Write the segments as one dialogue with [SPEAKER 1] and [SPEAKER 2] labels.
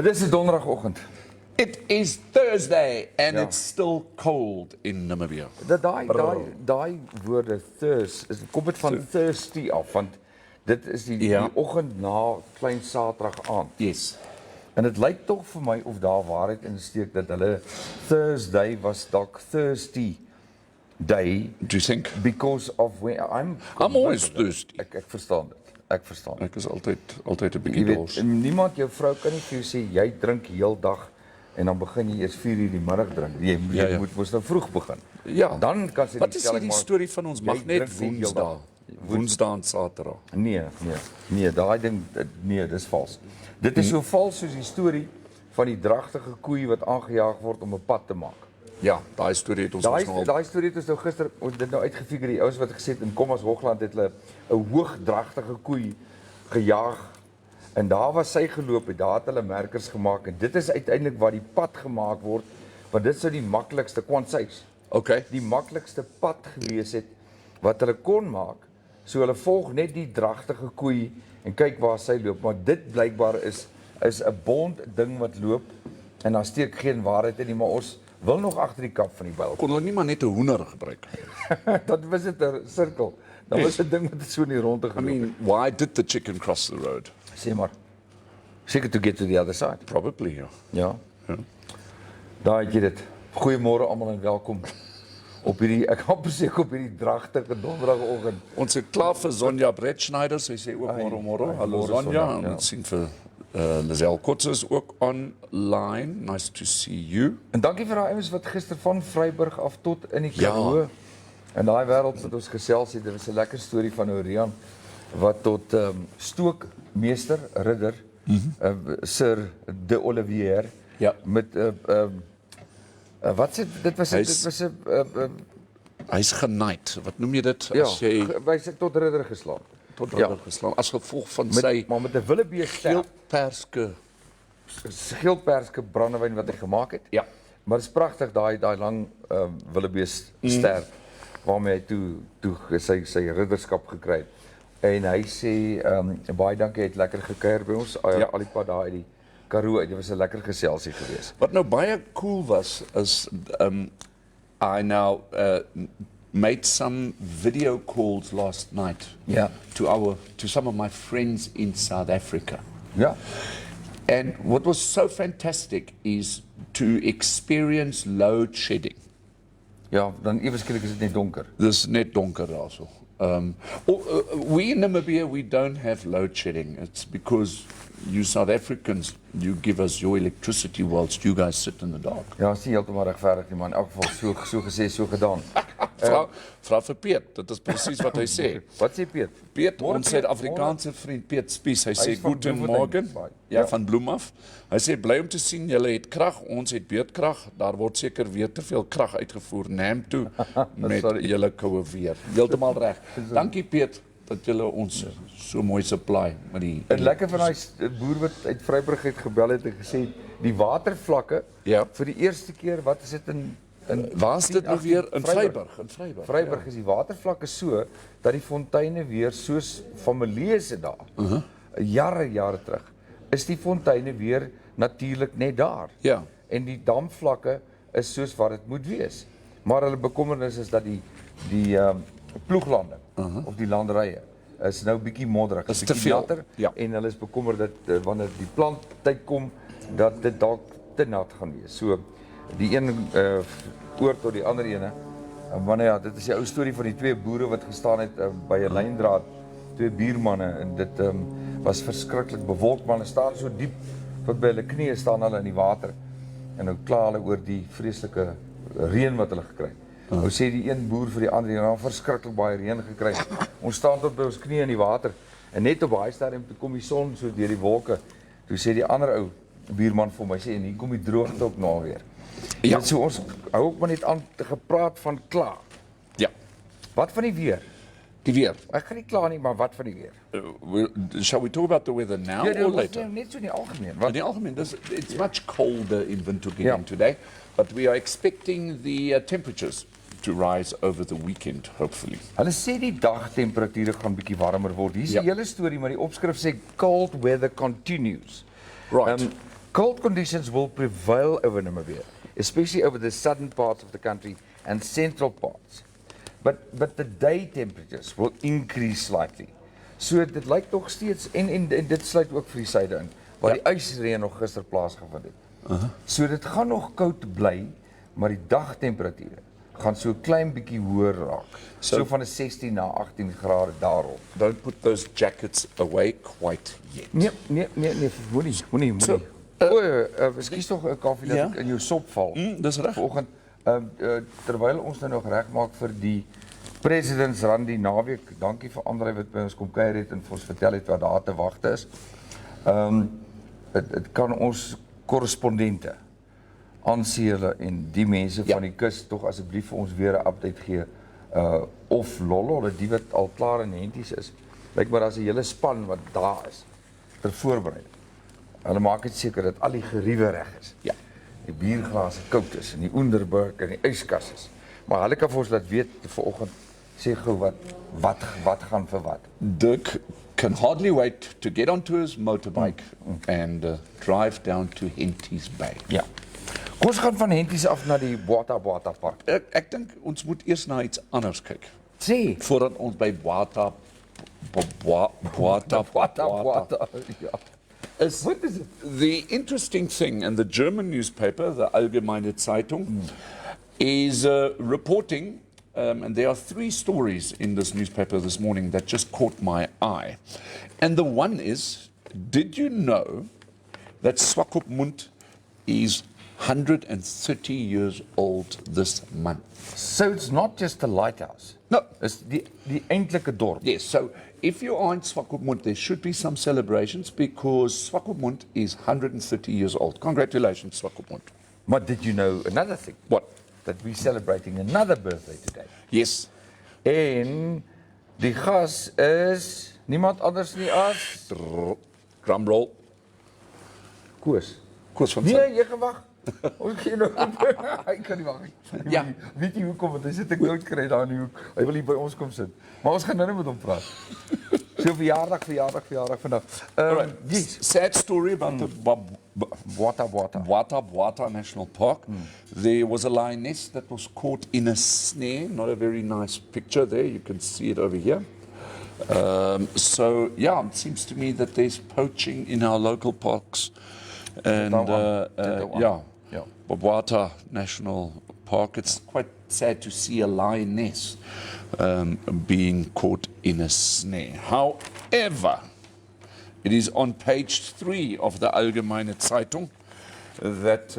[SPEAKER 1] Dis 'n donderdagoggend.
[SPEAKER 2] It is Thursday and
[SPEAKER 1] Ja.
[SPEAKER 2] it's still cold in Namibia.
[SPEAKER 1] Daai woorde kom dit van thirsty af, want dit is die oggend na klein Saterdag aand.
[SPEAKER 2] Yes.
[SPEAKER 1] En dit lyk tog vir my of daar waarheid in steek dat hulle Thursday was dalk thirsty day.
[SPEAKER 2] Do you think?
[SPEAKER 1] Because of when I'm
[SPEAKER 2] always thirsty.
[SPEAKER 1] Ek verstaan dit. Ek verstaan.
[SPEAKER 2] Ek is altyd 'n bietjie dors.
[SPEAKER 1] Niemand jou vrou kan nie vir jou sê jy drink heeldag en dan begin jy eers 4:00 die middag drink. Jy moet mos nou vroeg begin.
[SPEAKER 2] Ja.
[SPEAKER 1] Dan kan sy
[SPEAKER 2] Wat is hierdie storie van ons mag net Woensdae en Saterdag?
[SPEAKER 1] Nee, daai ding dis vals. Dit is so vals soos die storie van die dragtige koei wat aangejaag word om 'n pad te maak.
[SPEAKER 2] Ja, daai storie het ons
[SPEAKER 1] Daai storie het ons nou gister dit nou uitgefigure. Die ouens wat gesê het in Komas Hoogland het hulle 'n hoogdragtige koei gejaag en daar was sy geloop en daar het hulle merkers gemaak en dit is uiteindelik waar die pad gemaak word, want dit sou die maklikste kwansies.
[SPEAKER 2] Okay.
[SPEAKER 1] Die maklikste pad gewees het wat hulle kon maak. So hulle volg net die dragtige koei en kyk waar sy loop, maar dit blykbaar is 'n bond ding wat loop en daar steek geen waarheid in nie, maar ons wil nog agter die kap van die byl.
[SPEAKER 2] Kon hulle nie maar net 'n hoender gebruik?
[SPEAKER 1] Dat was dit 'n sirkel. Dat was 'n ding wat so in die ronde geloop.
[SPEAKER 2] I mean, why did the chicken cross the road?
[SPEAKER 1] Sê maar. Seker to get to the other side.
[SPEAKER 2] Probably, ja.
[SPEAKER 1] Ja. Daar het jy dit. Goeiemôre almal en welkom op hierdie ek gaan presies op hierdie dragtige donderdagoggend.
[SPEAKER 2] Ons het klaar vir Sonja Brettschneider, sy sê ook môre. Hallo Sonja, en ons sien vir Lazel Kotze is ook online. Nice to see you.
[SPEAKER 1] En dankie vir daai ouens wat gister van Vryburg af tot in die Karoo in daai wêreld wat ons gesels het. Dit was 'n lekker storie van Orion wat tot stookmeester ridder Sir de Olivier met wat sê dit was 'n
[SPEAKER 2] hy's genaaid. Wat noem jy dit
[SPEAKER 1] as jy hy tot ridder geslaan.
[SPEAKER 2] Tot ridder geslaan as gevolg van sy
[SPEAKER 1] maar met 'n wildebeeste skildperske brandewyn wat hy gemaak het. Ja. Maar dit is pragtig daai lang wildebeeste ster waarmee hy toe sy ridderskap gekry het. En hy sê baie dankie, hy het lekker gekuier by ons al die pad daar uit die Karoo. Dit was 'n lekker geselsie geweest.
[SPEAKER 2] Wat nou baie cool was is I now made some video calls last night to some of my friends in South Africa.
[SPEAKER 1] Yeah.
[SPEAKER 2] And what was so fantastic is to experience load shedding.
[SPEAKER 1] Ja, dan eweskielik is dit net donker.
[SPEAKER 2] Dis net donker daarso. We in Namibia, we don't have load shedding. It's because you South Africans, you give us your electricity whilst you guys sit in the dark.
[SPEAKER 1] Ja, is nie heeltemal regverdig nie, maar in elk geval so gesê, so gedaan.
[SPEAKER 2] Vra vir Piet, dit is presies wat hy sê.
[SPEAKER 1] Wat sê Piet?
[SPEAKER 2] Piet, ons Suid-Afrikaanse vriend Piet Spies, hy sê guten morgen. Ja, van Bloem af. Hy sê bly om te sien julle het krag, ons het beurtkrag. Daar word seker weer te veel krag uitgevoer Nam toe met julle koue weer. Heeltemal reg. Dankie Piet dat julle ons so mooi supply met die
[SPEAKER 1] en lekker van daai boer wat uit Vryburg het gebel het en gesê die watervlakke vir die eerste keer, wat is dit in
[SPEAKER 2] waar is dit nou weer in Vryburg? In
[SPEAKER 1] Vryburg is die watervlakke so dat die fonteine weer soos families het daar. Jare terug is die fonteine weer natuurlik net daar.
[SPEAKER 2] Ja.
[SPEAKER 1] En die damvlakke is soos wat dit moet wees. Maar hulle bekommernis is dat die ploeglande of die landerye is nou bietjie modderig,
[SPEAKER 2] is te veel
[SPEAKER 1] natter, en hulle is bekommerd dat wanneer die planttyd kom dat dit dalk te nat gaan wees. So die een oor tot die ander ene. Want ja, dit is die ou storie van die twee boere wat gestaan het by 'n lyndraad, twee buurmanne en dit was verskriklik bewolk, maar hulle staan so diep tot by hulle knieë staan hulle in die water en nou kla hulle oor die vreeslike reën wat hulle gekry het. Nou sê die een boer vir die ander, "Ja, verskriklik baie reën gekry. Ons staan tot by ons knieë in die water en net op daai stadium toe kom die son so deur die wolke." Toe sê die ander ou buurman vir my sê, "En hier kom die droogte ook nou weer." Ja, so ons hou ook maar net aan te gepraat van kla.
[SPEAKER 2] Ja.
[SPEAKER 1] Wat van die weer?
[SPEAKER 2] Die weer.
[SPEAKER 1] Ek gaan nie kla nie, maar wat van die weer?
[SPEAKER 2] Shall we talk about the weather now or later?
[SPEAKER 1] Net so in die algemeen.
[SPEAKER 2] In die algemeen, it's much colder in Windhoek today, but we are expecting the temperatures to rise over the weekend, hopefully.
[SPEAKER 1] Hulle sê die dagtemperature gaan bietjie warmer word. Hier is die hele storie, maar die opskrif sê cold weather continues.
[SPEAKER 2] Right.
[SPEAKER 1] Cold conditions will prevail over Namibia, especially over the southern parts of the country and central parts. But the day temperatures will increase slightly. So dit lyk nog steeds en dit sluit ook vir die suide in, waar die ysreën nog gister plaasgevind het. So dit gaan nog koud bly, maar die dagtemperature gaan so 'n klein bietjie hoër raak. So van 'n 16 na 18 grade daarop.
[SPEAKER 2] Don't put those jackets away quite yet.
[SPEAKER 1] Nee, moenie.
[SPEAKER 2] So,
[SPEAKER 1] Ekskuus tog 'n koffie dat ek in jou sop val.
[SPEAKER 2] Dis reg.
[SPEAKER 1] Vanoggend terwyl ons nou nog regmaak vir die presidentsrand die naweek. Dankie vir Andrei wat by ons kom kuier het en vir ons vertel het wat daar te wagte is. Dit kan ons korrespondente aansele en die mense van die kus tog asseblief vir ons weer 'n update gee. Of Lollo, die wat al klaar in Henties is. Lyk maar daar's 'n hele span wat daar is ter voorbereiding. Hulle maak dit seker dat al die geriewe reg is.
[SPEAKER 2] Ja.
[SPEAKER 1] Die bierglase koud is en die onderburg en die yskas is. Maar hulle kan vir ons laat weet vanoggend sê gou wat gaan vir wat.
[SPEAKER 2] Dirk can hardly wait to get onto his motorbike and drive down to Henties Bay.
[SPEAKER 1] Ja. Kom ons gaan van Henties af na die Bwata park.
[SPEAKER 2] Ek dink ons moet eers na iets anders kyk.
[SPEAKER 1] Sê,
[SPEAKER 2] Voordat ons by Bwata
[SPEAKER 1] ja.
[SPEAKER 2] What is it? The interesting thing, and the German newspaper, the Allgemeine Zeitung, is reporting, and there are 3 stories in this newspaper this morning that just caught my eye. And the one is, did you know that Swakopmund is 130 years old this month?
[SPEAKER 1] So it's not just a lighthouse.
[SPEAKER 2] No.
[SPEAKER 1] It's die eintlike dorp.
[SPEAKER 2] Yes, so if you are in Swakopmund, there should be some celebrations because Swakopmund is 130 years old. Congratulations, Swakopmund.
[SPEAKER 1] But did you know another thing?
[SPEAKER 2] What?
[SPEAKER 1] That we're celebrating another birthday today.
[SPEAKER 2] Yes.
[SPEAKER 1] En die gas is niemand anders nie as
[SPEAKER 2] Drum roll.
[SPEAKER 1] Koos.
[SPEAKER 2] Koos van Zyl.
[SPEAKER 1] Nee, jy gaan wag. Ons gee nou. Hy kan nie wag nie.
[SPEAKER 2] Ja.
[SPEAKER 1] Weet jy hoekom? Want hy sit 'n koud kry daar in die hoek. Hy wil hier by ons kom sit. Maar ons gaan nou net met hom praat. So verjaardag vandag. Yes.
[SPEAKER 2] Sad story about the
[SPEAKER 1] Bwata.
[SPEAKER 2] National Park. There was a lioness that was caught in a snare. Not a very nice picture there. You can see it over here. So, yeah, it seems to me that there's poaching in our local parks. And, Bwata National Park. It's quite sad to see a lioness being caught in a snare. However, it is on page 3 of the Allgemeine Zeitung that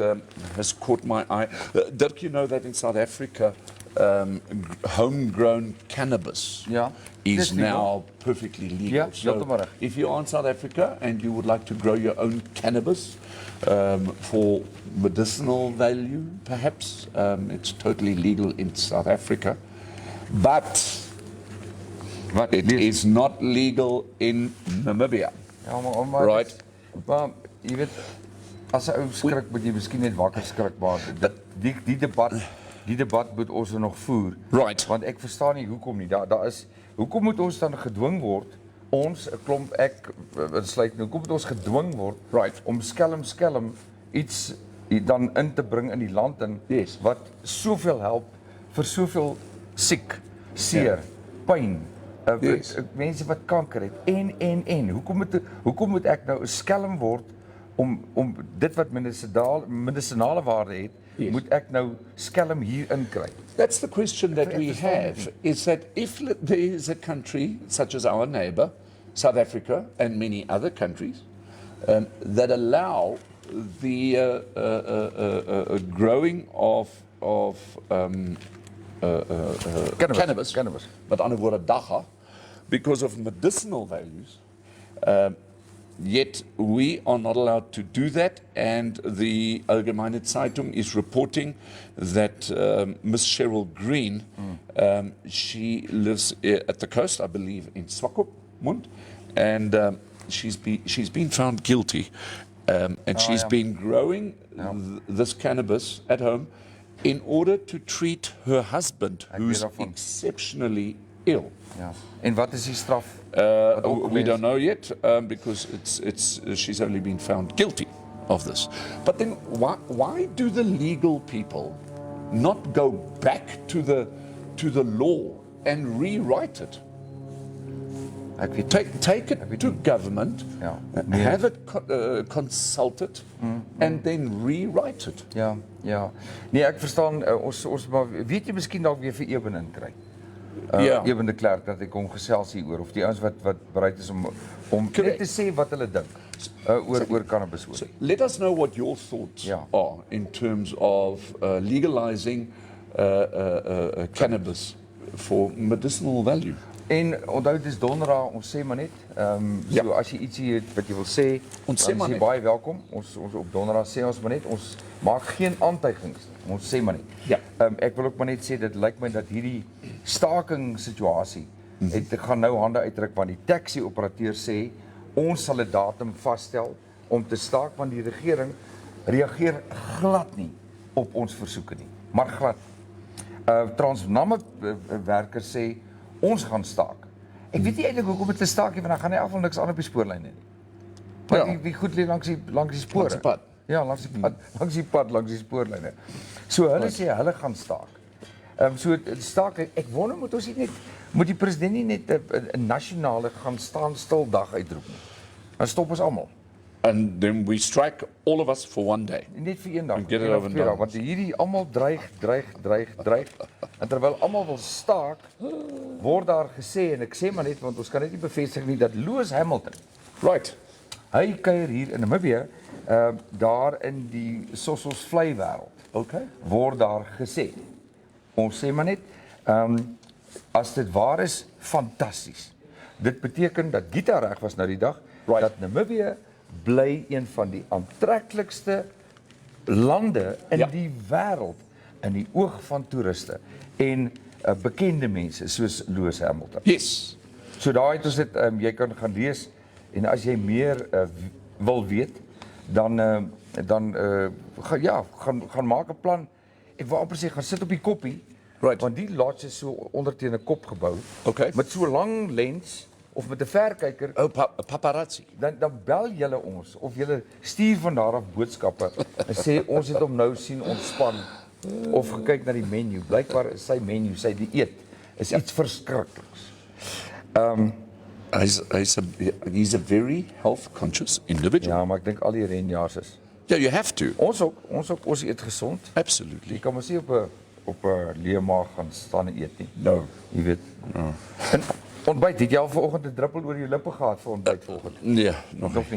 [SPEAKER 2] has caught my eye. Dirk, you know that in South Africa, homegrown cannabis is now perfectly legal.
[SPEAKER 1] Yeah,
[SPEAKER 2] so if you are in South Africa and you would like to grow your own cannabis for medicinal value, perhaps, it's totally legal in South Africa. But it is not legal in Namibia.
[SPEAKER 1] Ja, maar
[SPEAKER 2] Right.
[SPEAKER 1] Maar jy weet, as 'n ou skrik moet jy miskien net wakker skrik, maar die debat moet ons nog voer.
[SPEAKER 2] Right.
[SPEAKER 1] Want ek verstaan nie hoekom nie. Daar is hoekom moet ons dan gedwing word? Ons 'n klomp sluit nou, hoekom moet ons gedwing word om skelm iets dan in te bring in die land en wat soveel help vir soveel siek, seer, pyn. Mense wat kanker het en hoekom moet ek nou 'n skelm word om dit wat medisinale waarde het, moet ek nou skelm hier inkry?
[SPEAKER 2] That's the question that we have, is that if there is a country such as our neighbor, South Africa and many other countries, that allow the growing of cannabis, but under woorde dagga, because of medicinal values, yet we are not allowed to do that, and the Allgemeine Zeitung is reporting that Miss Cheryl Green, she lives at the coast, I believe, in Swakopmund, and she's been found guilty, and she's been growing this cannabis at home in order to treat her husband, who's exceptionally ill.
[SPEAKER 1] Ja. En wat is die straf?
[SPEAKER 2] We don't know yet, because she's only been found guilty. of this. But then why do the legal people not go back to the law and rewrite it? Take it to government, have it consulted, and then rewrite it.
[SPEAKER 1] Ja, ja. Nee, ek verstaan, ons maar, weet jy miskien dalk weer vir Eben in kry? Eben de Klerk, dat ek hom gesels hieroor, of die ouens wat bereid is om net te sê wat hulle dink oor cannabis.
[SPEAKER 2] So, let us know what your thoughts are in terms of legalizing cannabis for medicinal value.
[SPEAKER 1] En onthou dit is donderdag, ons sê maar net, so as jy ietsie het wat jy wil sê, dan is jy baie welkom. Ons op donderdag sê ons maar net, ons maak geen aantuigings, ons sê maar net.
[SPEAKER 2] Ja.
[SPEAKER 1] Ek wil ook maar net sê, dit lyk my dat hierdie staking situasie, het gaan nou hande uitdruk, want die taxi-operateur sê, ons sal 'n datum vasstel om te staak, want die regering reageer glad nie op ons versoeke nie, maar glad. Transname werkers sê, ons gaan staak. Ek weet nie eintlik hoekom dit te staak nie, want dan gaan hy afval niks aan op die spoorlyne nie. Want die goed lê langs die spore.
[SPEAKER 2] Langs die pad.
[SPEAKER 1] Ja, langs die pad, langs die spoorlyne. So hulle sê hulle gaan staak. So staak, ek wonder moet die president nie net 'n nasionale gaan staan stil dag uitroep nie. Dan stop ons almal.
[SPEAKER 2] And then we strike all of us for one day.
[SPEAKER 1] Net vir een dag.
[SPEAKER 2] And get it over and done.
[SPEAKER 1] Want hierdie almal dreig. En terwyl almal wil staak, word daar gesê, en ek sê maar net, want ons kan net nie bevestig nie, dat Lewis Hamilton, hy kuier hier in Namibia, daar in die Sossos vlei wêreld, word daar gesê. Ons sê maar net, as dit waar is, fantasties. Dit beteken dat Gita reg was nou die dag, dat Namibia bly een van die aantreklikste lande in die wêreld in die oog van toeriste en bekende mense soos Lewis Hamilton.
[SPEAKER 2] Yes.
[SPEAKER 1] So daar het ons dit, jy kan gaan lees en as jy meer wil weet, dan gaan maak 'n plan. Ek wil amper sê gaan sit op die koppie, want die lodge is so onder teen 'n kop gebou, met so 'n lang lens of met 'n verkyker,
[SPEAKER 2] paparazzi.
[SPEAKER 1] Dan bel julle ons of julle stuur van daar af boodskappe en sê ons het hom nou sien ontspan of gekyk na die menu. Blykbaar is sy menu, sy dieet is iets verskrikliks.
[SPEAKER 2] He's a very health conscious individual.
[SPEAKER 1] Ja, maar ek dink al die renjaars is.
[SPEAKER 2] Yeah, you have to.
[SPEAKER 1] Ons eet gesond.
[SPEAKER 2] Absolutely.
[SPEAKER 1] Jy kan maar sê op 'n leë maag gaan staan en eet nie.
[SPEAKER 2] No.
[SPEAKER 1] Jy weet. No. En ontbyt, het jy al vanoggend 'n druppel oor jou lippe gehad vir ontbyt vanoggend?
[SPEAKER 2] Yeah,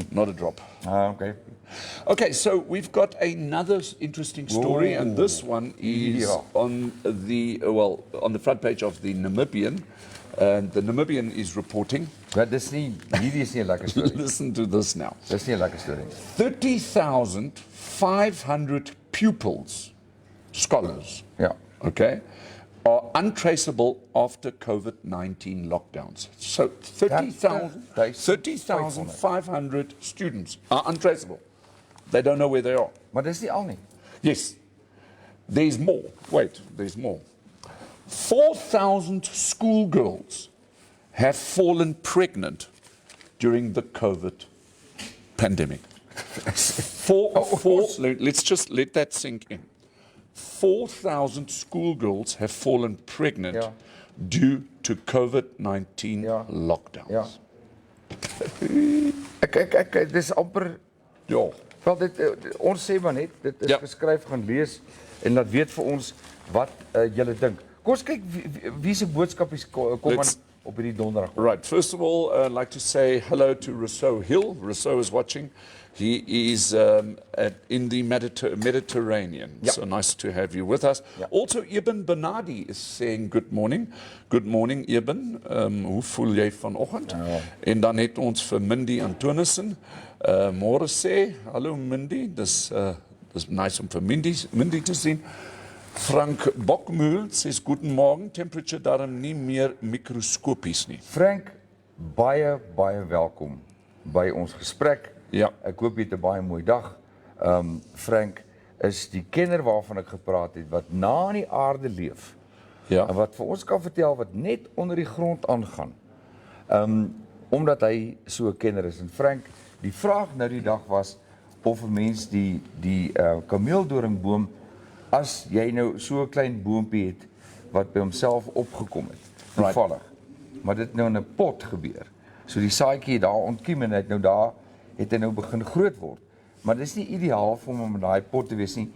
[SPEAKER 2] not a drop.
[SPEAKER 1] Okay.
[SPEAKER 2] Okay, so we've got another interesting story, and this one is on the front page of the Namibian. And the Namibian is reporting.
[SPEAKER 1] Maar hierdie is nie 'n lekker storie.
[SPEAKER 2] Listen to this now.
[SPEAKER 1] Dis nie 'n lekker storie.
[SPEAKER 2] 30,500 pupils, scholars, okay, are untraceable after COVID-19 lockdowns. So 30,500 students are untraceable. They don't know where they are.
[SPEAKER 1] Maar dis nie al nie.
[SPEAKER 2] Yes. There's more. Wait, there's more. 4,000 schoolgirls have fallen pregnant during the COVID pandemic. Let's just let that sink in. 4,000 schoolgirls have fallen pregnant due to COVID-19 lockdowns.
[SPEAKER 1] Ja. Ek dis amper wel ons sê maar net dit is geskryf, gaan lees en laat weet vir ons wat julle dink. Kom ons kyk wie se boodskapies kom op hierdie donderdag.
[SPEAKER 2] Right, first of all, I'd like to say hello to Rousseau Hill. Rousseau is watching. He is in the Mediterranean. So nice to have you with us. Also, Eben Bernardi is saying good morning. Good morning, Eben. Hoe voel jy vanoggend? En dan het ons vir Mindy Antonissen. Môre sê, hallo Mindy. Dis nice om vir Mindy te sien. Frank Bokmuhl says guten Morgen. Temperature daarom nie meer mikroskopies nie.
[SPEAKER 1] Frank, baie welkom by ons gesprek.
[SPEAKER 2] Ja.
[SPEAKER 1] Ek hoop jy het 'n baie mooi dag. Frank is die kenner waarvan ek gepraat het, wat na in die aarde leef.
[SPEAKER 2] Ja.
[SPEAKER 1] En wat vir ons kan vertel wat net onder die grond aangaan. Omdat hy so 'n kenner is. En Frank, die vraag nou die dag was, of 'n mens die kameeldoringboom, as jy nou so 'n klein boompie het wat by homself opgekom het, toevallig, maar dit nou in 'n pot gebeur. So die saadjie het daar ontkiem en het hy nou begin groot word. Maar dit is nie ideaal vir hom om in daai pot te wees nie.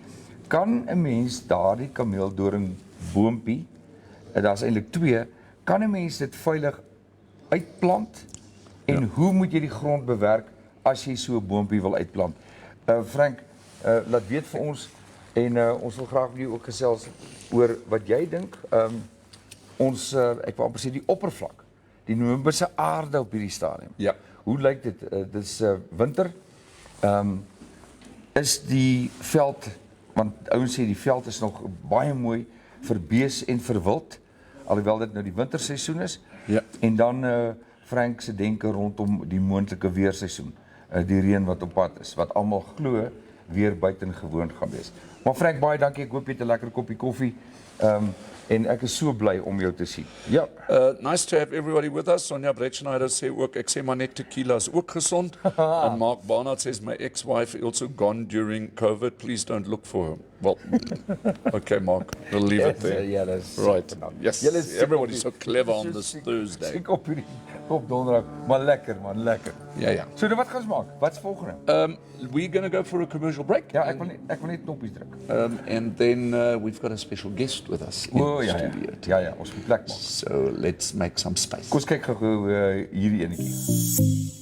[SPEAKER 1] Kan 'n mens daardie kameeldoringboompie, en daar's eintlik 2, kan 'n mens dit veilig uitplant? En hoe moet jy die grond bewerk as jy so 'n boompie wil uitplant? Frank, laat weet vir ons, en ons wil graag met jou ook gesels oor wat jy dink. Ek wil amper sê die oppervlak, die Namibiese aarde op hierdie stadium.
[SPEAKER 2] Ja.
[SPEAKER 1] Hoe lyk dit? Dit is winter. Is die veld, want ouens sê die veld is nog baie mooi vir bees en vir wild, alhoewel dit nou die winterseisoen is.
[SPEAKER 2] Ja.
[SPEAKER 1] En dan Frank se denke rondom die moontlike weerseisoen, die reën wat op pad is, wat almal glo weer buitengewoon gaan wees. Maar Frank, baie dankie, ek hoop jy het 'n lekker koppie koffie, en ek is so bly om jou te sien. Ja.
[SPEAKER 2] Nice to have everybody with us. Sonja Bretschneider sê ook, ek sê maar net tequila is ook gezond. En Mark Barnard says, my ex-wife also gone during COVID. Please don't look for her. Well, okay, Mark, we'll leave it there.
[SPEAKER 1] Ja, that's
[SPEAKER 2] Right. Yes, everybody's so clever on this Thursday.
[SPEAKER 1] Ek op donderdag, maar lekker man, lekker.
[SPEAKER 2] Ja.
[SPEAKER 1] So wat gaan ons maak? Wat's volgende?
[SPEAKER 2] We're going to go for a commercial break.
[SPEAKER 1] Ja, ek wil net knoppies druk.
[SPEAKER 2] And then we've got a special guest with us in the studio.
[SPEAKER 1] Ja, ons moet plek maak.
[SPEAKER 2] So let's make some space.
[SPEAKER 1] Kom ons kyk gou hierdie enetjie.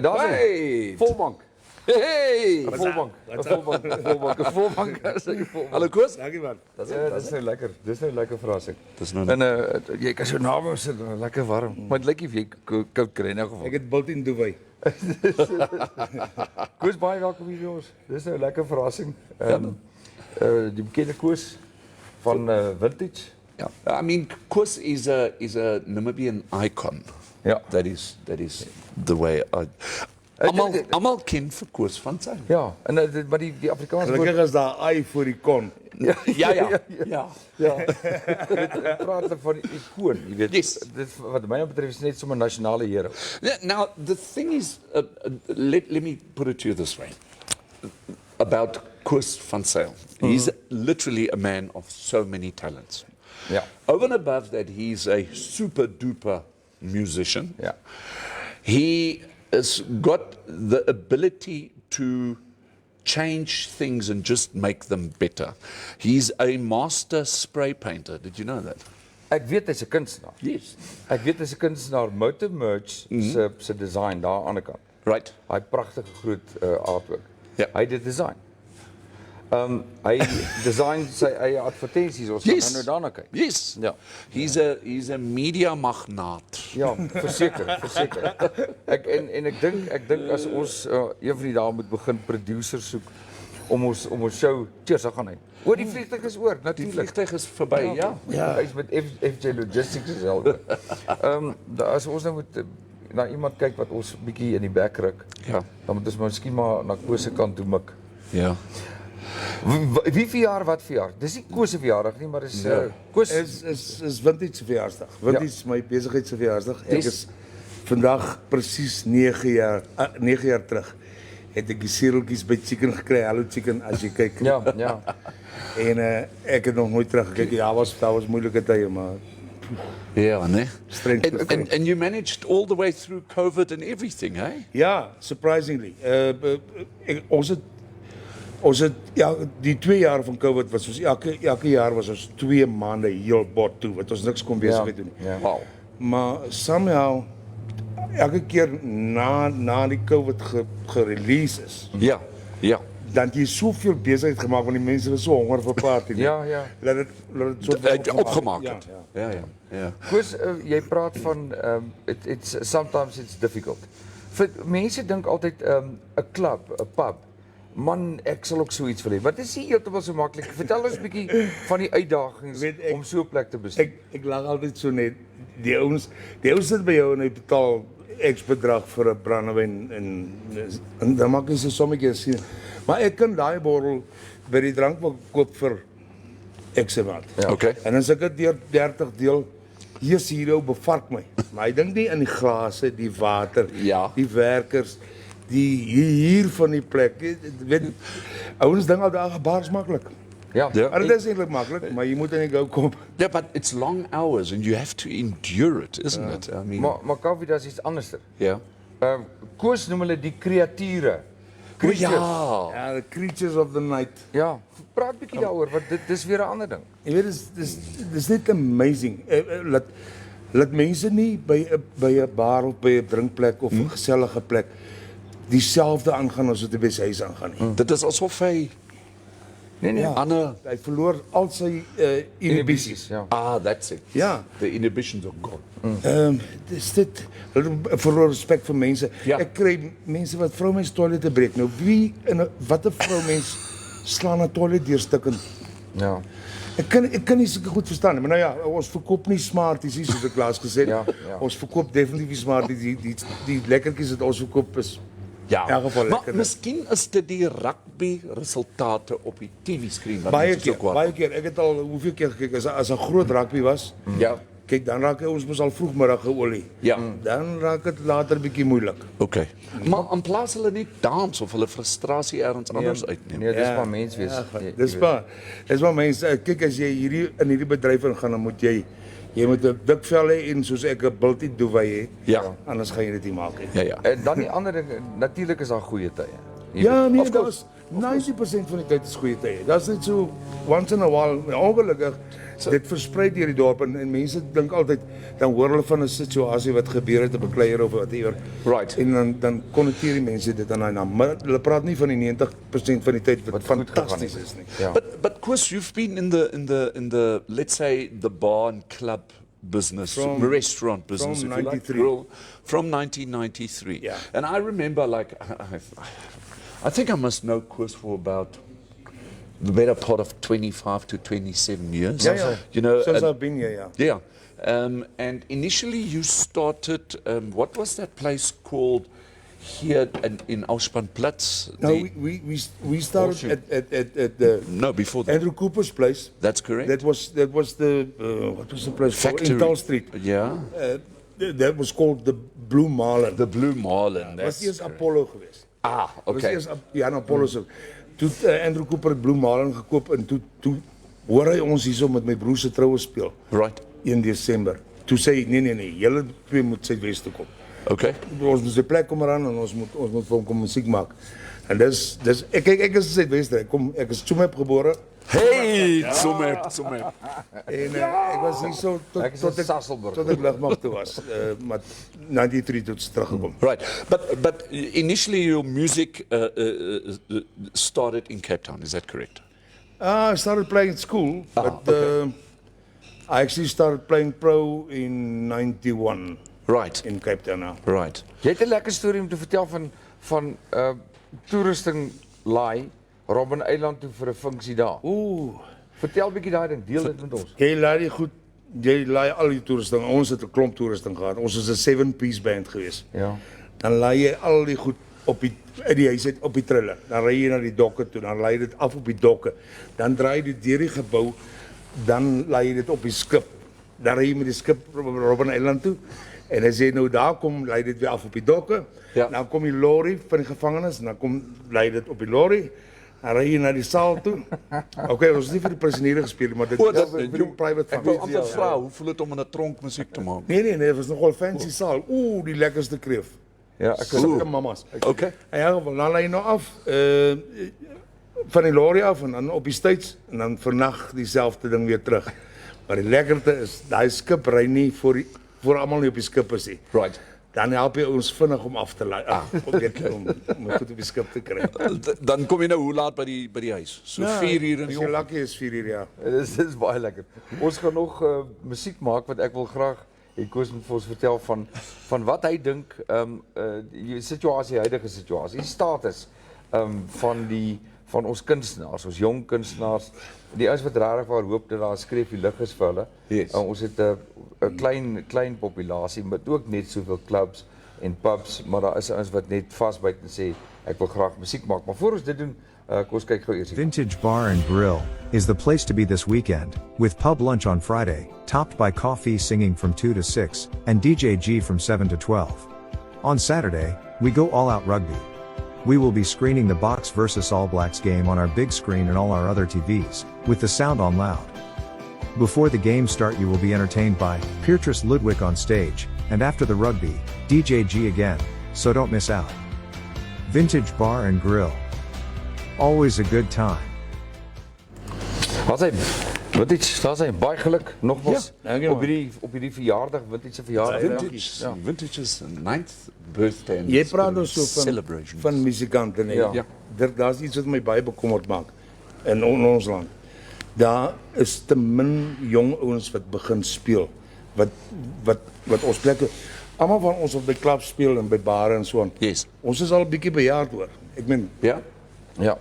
[SPEAKER 1] Daar's 'n volbank.
[SPEAKER 2] Hey!
[SPEAKER 1] 'n volbank.
[SPEAKER 2] Hallo Koos.
[SPEAKER 3] Dankie man.
[SPEAKER 1] Dis nou lekker. Dis nou 'n lekker verrassing.
[SPEAKER 2] Dis nou
[SPEAKER 1] En jy kan so naby ons sit, lekker warm. Maar dit lyk of jy koud kry in elk geval.
[SPEAKER 3] Ek het bult in Dubai.
[SPEAKER 1] Koos, baie welkom hier by ons. Dis nou 'n lekker verrassing. Die bekende Koos van Vintage.
[SPEAKER 2] Yeah. I mean, Koos is a Namibian icon.
[SPEAKER 1] Ja.
[SPEAKER 2] That is the way I... Almal ken vir Koos van Zyl.
[SPEAKER 1] Ja, en maar die Afrikaanse
[SPEAKER 3] Gelukkig is daar I vir die kon.
[SPEAKER 2] Ja.
[SPEAKER 1] praat van die icoon, jy weet.
[SPEAKER 2] Yes.
[SPEAKER 1] Dit wat my betref is net sommer nasionale hero.
[SPEAKER 2] Now, the thing is, let me put it to you this way. About Koos van Zyl. He's literally a man of so many talents.
[SPEAKER 1] Ja.
[SPEAKER 2] Over and above that, he's a super duper musician.
[SPEAKER 1] Ja.
[SPEAKER 2] He has got the ability to change things and just make them better. He's a master spray painter. Did you know that?
[SPEAKER 1] Ek weet hy's 'n kunstenaar.
[SPEAKER 2] Yes.
[SPEAKER 1] Ek weet hy's 'n kunstenaar. Motor Merch se design daar aan die kant.
[SPEAKER 2] Right.
[SPEAKER 1] Hy pragtige groot artwork.
[SPEAKER 2] Ja.
[SPEAKER 1] Hy het dit design. Hy design sy eie advertensies, ons gaan nou daarna kyk.
[SPEAKER 2] Yes.
[SPEAKER 1] Ja.
[SPEAKER 2] He's a media magnaat.
[SPEAKER 1] Ja, verseker. Ek dink as ons een van die dae moet begin producers soek om ons show, cheers, dan gaan hy. Die vliegtuig is oor,
[SPEAKER 2] Die
[SPEAKER 1] natuurlik.
[SPEAKER 2] vliegtuig is verby, ja.
[SPEAKER 1] Hy's met FJ Logistics self. As ons nou moet na iemand kyk wat ons bietjie in die bek ruk,
[SPEAKER 2] Ja.
[SPEAKER 1] dan moet ons miskien maar na Koos se kant toe mik.
[SPEAKER 2] Ja.
[SPEAKER 1] Wie verjaar wat verjaar? Dis nie Koos se verjaardag nie, maar is Koos
[SPEAKER 3] Is Vintage se verjaarsdag. Vintage is my besigheid se verjaarsdag. Ek is vandag presies 9 jaar terug. Het ek die sereltjies by Chicken gekry. Hallo Chicken, as jy kyk.
[SPEAKER 1] Ja.
[SPEAKER 3] En ek het nog nooit teruggekyk. Ja, daar was moeilike tye, maar
[SPEAKER 2] Yeah, ne?
[SPEAKER 3] streng.
[SPEAKER 2] And you managed all the way through COVID and everything, eh?
[SPEAKER 3] Ja, surprisingly. Ons het die 2 jaar van COVID was ons elke jaar was ons 2 maande heel bot toe wat ons niks kon besigheid doen nie.
[SPEAKER 1] Ja.
[SPEAKER 2] Wow.
[SPEAKER 3] Maar somehow elke keer na die COVID gerelease is,
[SPEAKER 2] Ja.
[SPEAKER 3] dan het jy soveel besigheid gemaak want die mense was so honger vir party.
[SPEAKER 1] Ja.
[SPEAKER 3] Dat het soort van
[SPEAKER 2] Opgemaak
[SPEAKER 3] Ja,
[SPEAKER 2] het.
[SPEAKER 3] ja.
[SPEAKER 2] Ja.
[SPEAKER 1] Koos, jy praat van sometimes it's difficult. Mense dink altyd 'n club, 'n pub man, ek sal ook so iets wil hê. Maar dit is nie heeltemal so maklik. Vertel ons 'n bietjie van die uitdagings om so 'n plek te bestuur.
[SPEAKER 3] Ek lag altyd so net. Die ouens sit by jou en hy betaal X bedrag vir 'n brandewyn en dan maak jy so sommetjies sien. Maar ek kan daai bottel by die drankwinkel koop vir X amount.
[SPEAKER 1] Ja.
[SPEAKER 2] Okay.
[SPEAKER 3] En as ek dit deur 30 deel, hier bevark my. Maar hy dink nie in die glase, die water,
[SPEAKER 2] Ja.
[SPEAKER 3] die werkers, die hier van die plek. Jy weet, ouens dink al daai baars maklik.
[SPEAKER 1] Ja.
[SPEAKER 2] Ja.
[SPEAKER 3] Maar dit is eintlik maklik, maar jy moet in die gou kom.
[SPEAKER 2] Yeah, but it's long hours and you have to endure it, isn't it? I mean,
[SPEAKER 1] Maar Koffie, dat is iets anderster.
[SPEAKER 2] yeah.
[SPEAKER 1] Koos noem hulle die kreature.
[SPEAKER 2] Oh, ja.
[SPEAKER 3] Ja, the creatures of the night.
[SPEAKER 1] Ja, praat bietjie daaroor want dit is weer 'n ander ding.
[SPEAKER 3] Jy weet dis net amazing. Laat mense nie by 'n bar of by 'n drinkplek of 'n gesellige plek dieselfde aangaan as wat by sy huis aangaan nie.
[SPEAKER 2] Dit is asof hy
[SPEAKER 1] Nee,
[SPEAKER 3] Ja.
[SPEAKER 2] Anne.
[SPEAKER 3] Hy verloor al sy inhibisies.
[SPEAKER 1] Ja.
[SPEAKER 2] That's it.
[SPEAKER 3] Ja.
[SPEAKER 2] The inhibitions are gone.
[SPEAKER 3] Dis dit verloor respek vir mense.
[SPEAKER 2] Ja.
[SPEAKER 3] Ek kry mense wat vroumens toilette breek. Nou wie in 'n watter vroumens slaan 'n toilet deurstukkend?
[SPEAKER 1] Ja.
[SPEAKER 3] Ek kan nie sulke goed verstaan nie, maar nou ja, ons verkoop nie Smarties nie soos ek laas gesê het.
[SPEAKER 1] Ja, ja.
[SPEAKER 3] Ons verkoop definitief nie Smarties, die lekkertjies wat ons verkoop is
[SPEAKER 2] Ja,
[SPEAKER 3] in elk geval
[SPEAKER 2] maar
[SPEAKER 3] lekker.
[SPEAKER 2] miskien is dit die rugby resultate op die TV-skreen wat
[SPEAKER 3] Baie
[SPEAKER 2] mense so
[SPEAKER 3] keer,
[SPEAKER 2] kwaad.
[SPEAKER 3] baie keer. Ek het al hoeveel keer gekyk as 'n groot rugby was.
[SPEAKER 2] Ja.
[SPEAKER 3] Kyk, dan raak ons mos al vroegmiddag geolie.
[SPEAKER 2] Ja.
[SPEAKER 3] Dan raak dit later bietjie moeilik.
[SPEAKER 2] Okay. Maar in plaas hulle net dans of hulle frustrasie ergens anders uitneem.
[SPEAKER 1] Nee, dis maar mens wees.
[SPEAKER 3] Dis maar mense, kyk as jy in hierdie bedryf ingaan, dan moet jy moet 'n dik vel hê en soos ek 'n biltjie duwy hê.
[SPEAKER 2] Ja.
[SPEAKER 3] Anders gaan jy dit nie maak nie.
[SPEAKER 2] Ja, ja.
[SPEAKER 1] En dan die ander ding, natuurlik is daar goeie tye. Jy
[SPEAKER 3] Ja,
[SPEAKER 1] weet,
[SPEAKER 3] nee,
[SPEAKER 2] Of course.
[SPEAKER 3] daar's 90% van die tyd is goeie tye. Daar's net so once in a while, ongelukkig, dit versprei deur die dorp en mense dink altyd dan hoor hulle van 'n situasie wat gebeur het op 'n kleier of whatever.
[SPEAKER 2] Right.
[SPEAKER 3] En dan konnekteer die mense dit aan daai naam. Maar hulle praat nie van die 90% van die tyd wat
[SPEAKER 1] Wat goed gegaan
[SPEAKER 3] fantasties
[SPEAKER 1] het.
[SPEAKER 3] is nie.
[SPEAKER 1] Ja.
[SPEAKER 2] But Koos, you've been in the let's say the bar and club business, restaurant business,
[SPEAKER 3] from
[SPEAKER 2] if you like,
[SPEAKER 3] 93.
[SPEAKER 2] grill, from 1993.
[SPEAKER 3] Yeah.
[SPEAKER 2] And I remember, like, I think I must know Koos for about the better part of 25 to 27 years.
[SPEAKER 3] Ja, ja.
[SPEAKER 2] You know,
[SPEAKER 3] Since
[SPEAKER 2] and-
[SPEAKER 3] I've been here, yeah.
[SPEAKER 2] yeah. And initially you started, what was that place called here in Auspanplatz?
[SPEAKER 3] No, we started at the
[SPEAKER 2] No, before that.
[SPEAKER 3] Andrew Cooper's place.
[SPEAKER 2] That's correct.
[SPEAKER 3] That was the what was the place called?
[SPEAKER 2] Factory.
[SPEAKER 3] In Tull Street.
[SPEAKER 2] Yeah.
[SPEAKER 3] That was called the Blue Marlin.
[SPEAKER 2] The Blue Marlin.
[SPEAKER 3] was
[SPEAKER 2] That's
[SPEAKER 3] eers
[SPEAKER 2] correct.
[SPEAKER 3] Apollo geweest.
[SPEAKER 2] Ah,
[SPEAKER 3] Was
[SPEAKER 2] okay.
[SPEAKER 3] eers Apollo se. Toe Andrew Cooper het Blue Marlin gekoop en toe hoor hy ons hierso met my broer se troue speel.
[SPEAKER 2] Right.
[SPEAKER 3] 1 Desember. Toe sê hy nee, julle twee moet Suidwes toe kom.
[SPEAKER 2] Okay.
[SPEAKER 3] Ons moet 'n plek kom aan en ons moet vir hom kom musiek maak. En dis ek is in Suidwes, ek is Tsumeb gebore
[SPEAKER 2] Hey, Tsumeb.
[SPEAKER 3] en ek was hier so
[SPEAKER 1] Ek is in Sasolburg.
[SPEAKER 3] tot ek lugmag toe was. Maar 93 toe teruggekom.
[SPEAKER 2] Right. But initially your music started in Cape Town, is that correct?
[SPEAKER 3] I started playing at school, but
[SPEAKER 2] okay.
[SPEAKER 3] I actually started playing pro in 91
[SPEAKER 2] Right.
[SPEAKER 3] in Cape Town now.
[SPEAKER 2] Right.
[SPEAKER 1] Jy het 'n lekker storie om te vertel van toerusting laai Robben Eiland toe vir 'n funksie daar.
[SPEAKER 3] Ooh,
[SPEAKER 1] Vertel bietjie daai ding, deel dit met ons.
[SPEAKER 3] jy laai al die toerusting. Ons het 'n klomp toerusting gehad. Ons was 'n 7-piece band geweest.
[SPEAKER 1] Ja.
[SPEAKER 3] Dan laai jy al die goed op die huis uit op die triller. Dan ry jy na die dokke toe, dan laai jy dit af op die dokke. Dan draai jy dit deur die gebou, dan laai jy dit op die skip. Dan ry jy met die skip Robben Eiland toe. En as jy nou daar kom, laai dit weer af op die dokke.
[SPEAKER 2] Ja.
[SPEAKER 3] Dan kom die lorry van die gevangenes en dan laai dit op die lorry. Dan ry jy na die saal toe. Okay, ons het nie vir die prisionere gespeel nie, maar dit
[SPEAKER 2] O, dat-
[SPEAKER 3] vir die private
[SPEAKER 2] Ek wil
[SPEAKER 3] function.
[SPEAKER 2] amper vra, hoe voel dit om in 'n tronk musiek te maak?
[SPEAKER 3] Nee, dit was nogal fancy saal. Ooh, die lekkerste kreef.
[SPEAKER 1] Ja, ek
[SPEAKER 3] Sulke mammas.
[SPEAKER 2] Okay.
[SPEAKER 3] En ja, dan laai jy nou af van die lorry af en dan op die States en dan vernag dieselfde ding weer terug. Maar die lekkerte is daai skip ry nie voor almal nie op die skip is nie.
[SPEAKER 2] Right.
[SPEAKER 3] Dan help jy ons vinnig om af te laai. Om goed op die skip te kry.
[SPEAKER 2] Dan kom jy nou hoe laat by die huis? So 4 uur in
[SPEAKER 3] As
[SPEAKER 2] die
[SPEAKER 3] jy
[SPEAKER 2] oggend.
[SPEAKER 3] lucky is 4 uur ja.
[SPEAKER 1] Dis baie lekker. Ons gaan nog musiek maak wat ek wil graag Koos moet vir ons vertel van wat hy dink die situasie, huidige situasie, die status van ons kunstenaars, ons jong kunstenaars, die ouens wat regtig waar hoop dat daar 'n skreefie lig is vir hulle.
[SPEAKER 2] Yes.
[SPEAKER 1] Ons het 'n klein populasie, maar ook net soveel clubs en pubs, maar daar is ouens wat net vasbyt en sê ek wil graag musiek maak. Maar voor ons dit doen, kom ons kyk gou eers.
[SPEAKER 4] Vintage Bar and Grill is the place to be this weekend, with pub lunch on Friday, topped by coffee singing from 2 to 6, and DJ G from 7 to 12. On Saturday, we go all out rugby. We will be screening the Box vs All Blacks game on our big screen and all our other TVs, with the sound on loud. Before the game start you will be entertained by Petrus Ludwig on stage, and after the rugby, DJ G again, so don't miss out. Vintage Bar and Grill. Always a good time.
[SPEAKER 1] Daar zijn baie geluk nogmaals
[SPEAKER 3] Ja,
[SPEAKER 1] op hierdie verjaardag, Vintage se verjaardag.
[SPEAKER 2] Vintage's 9th birthday and
[SPEAKER 3] Jy praat nou so
[SPEAKER 2] celebration.
[SPEAKER 3] van muzikanten. Nee.
[SPEAKER 1] Ja.
[SPEAKER 3] Daar's iets wat my baie bekommerd maak in ons land. Daar is te min jong ouens wat begin speel. Wat ons plekke, almal van ons wat by klubs speel en by bare en so aan.
[SPEAKER 2] Yes.
[SPEAKER 3] Ons is al 'n bietjie bejaard hoor. Ek meen,
[SPEAKER 2] Ja?
[SPEAKER 1] Ja.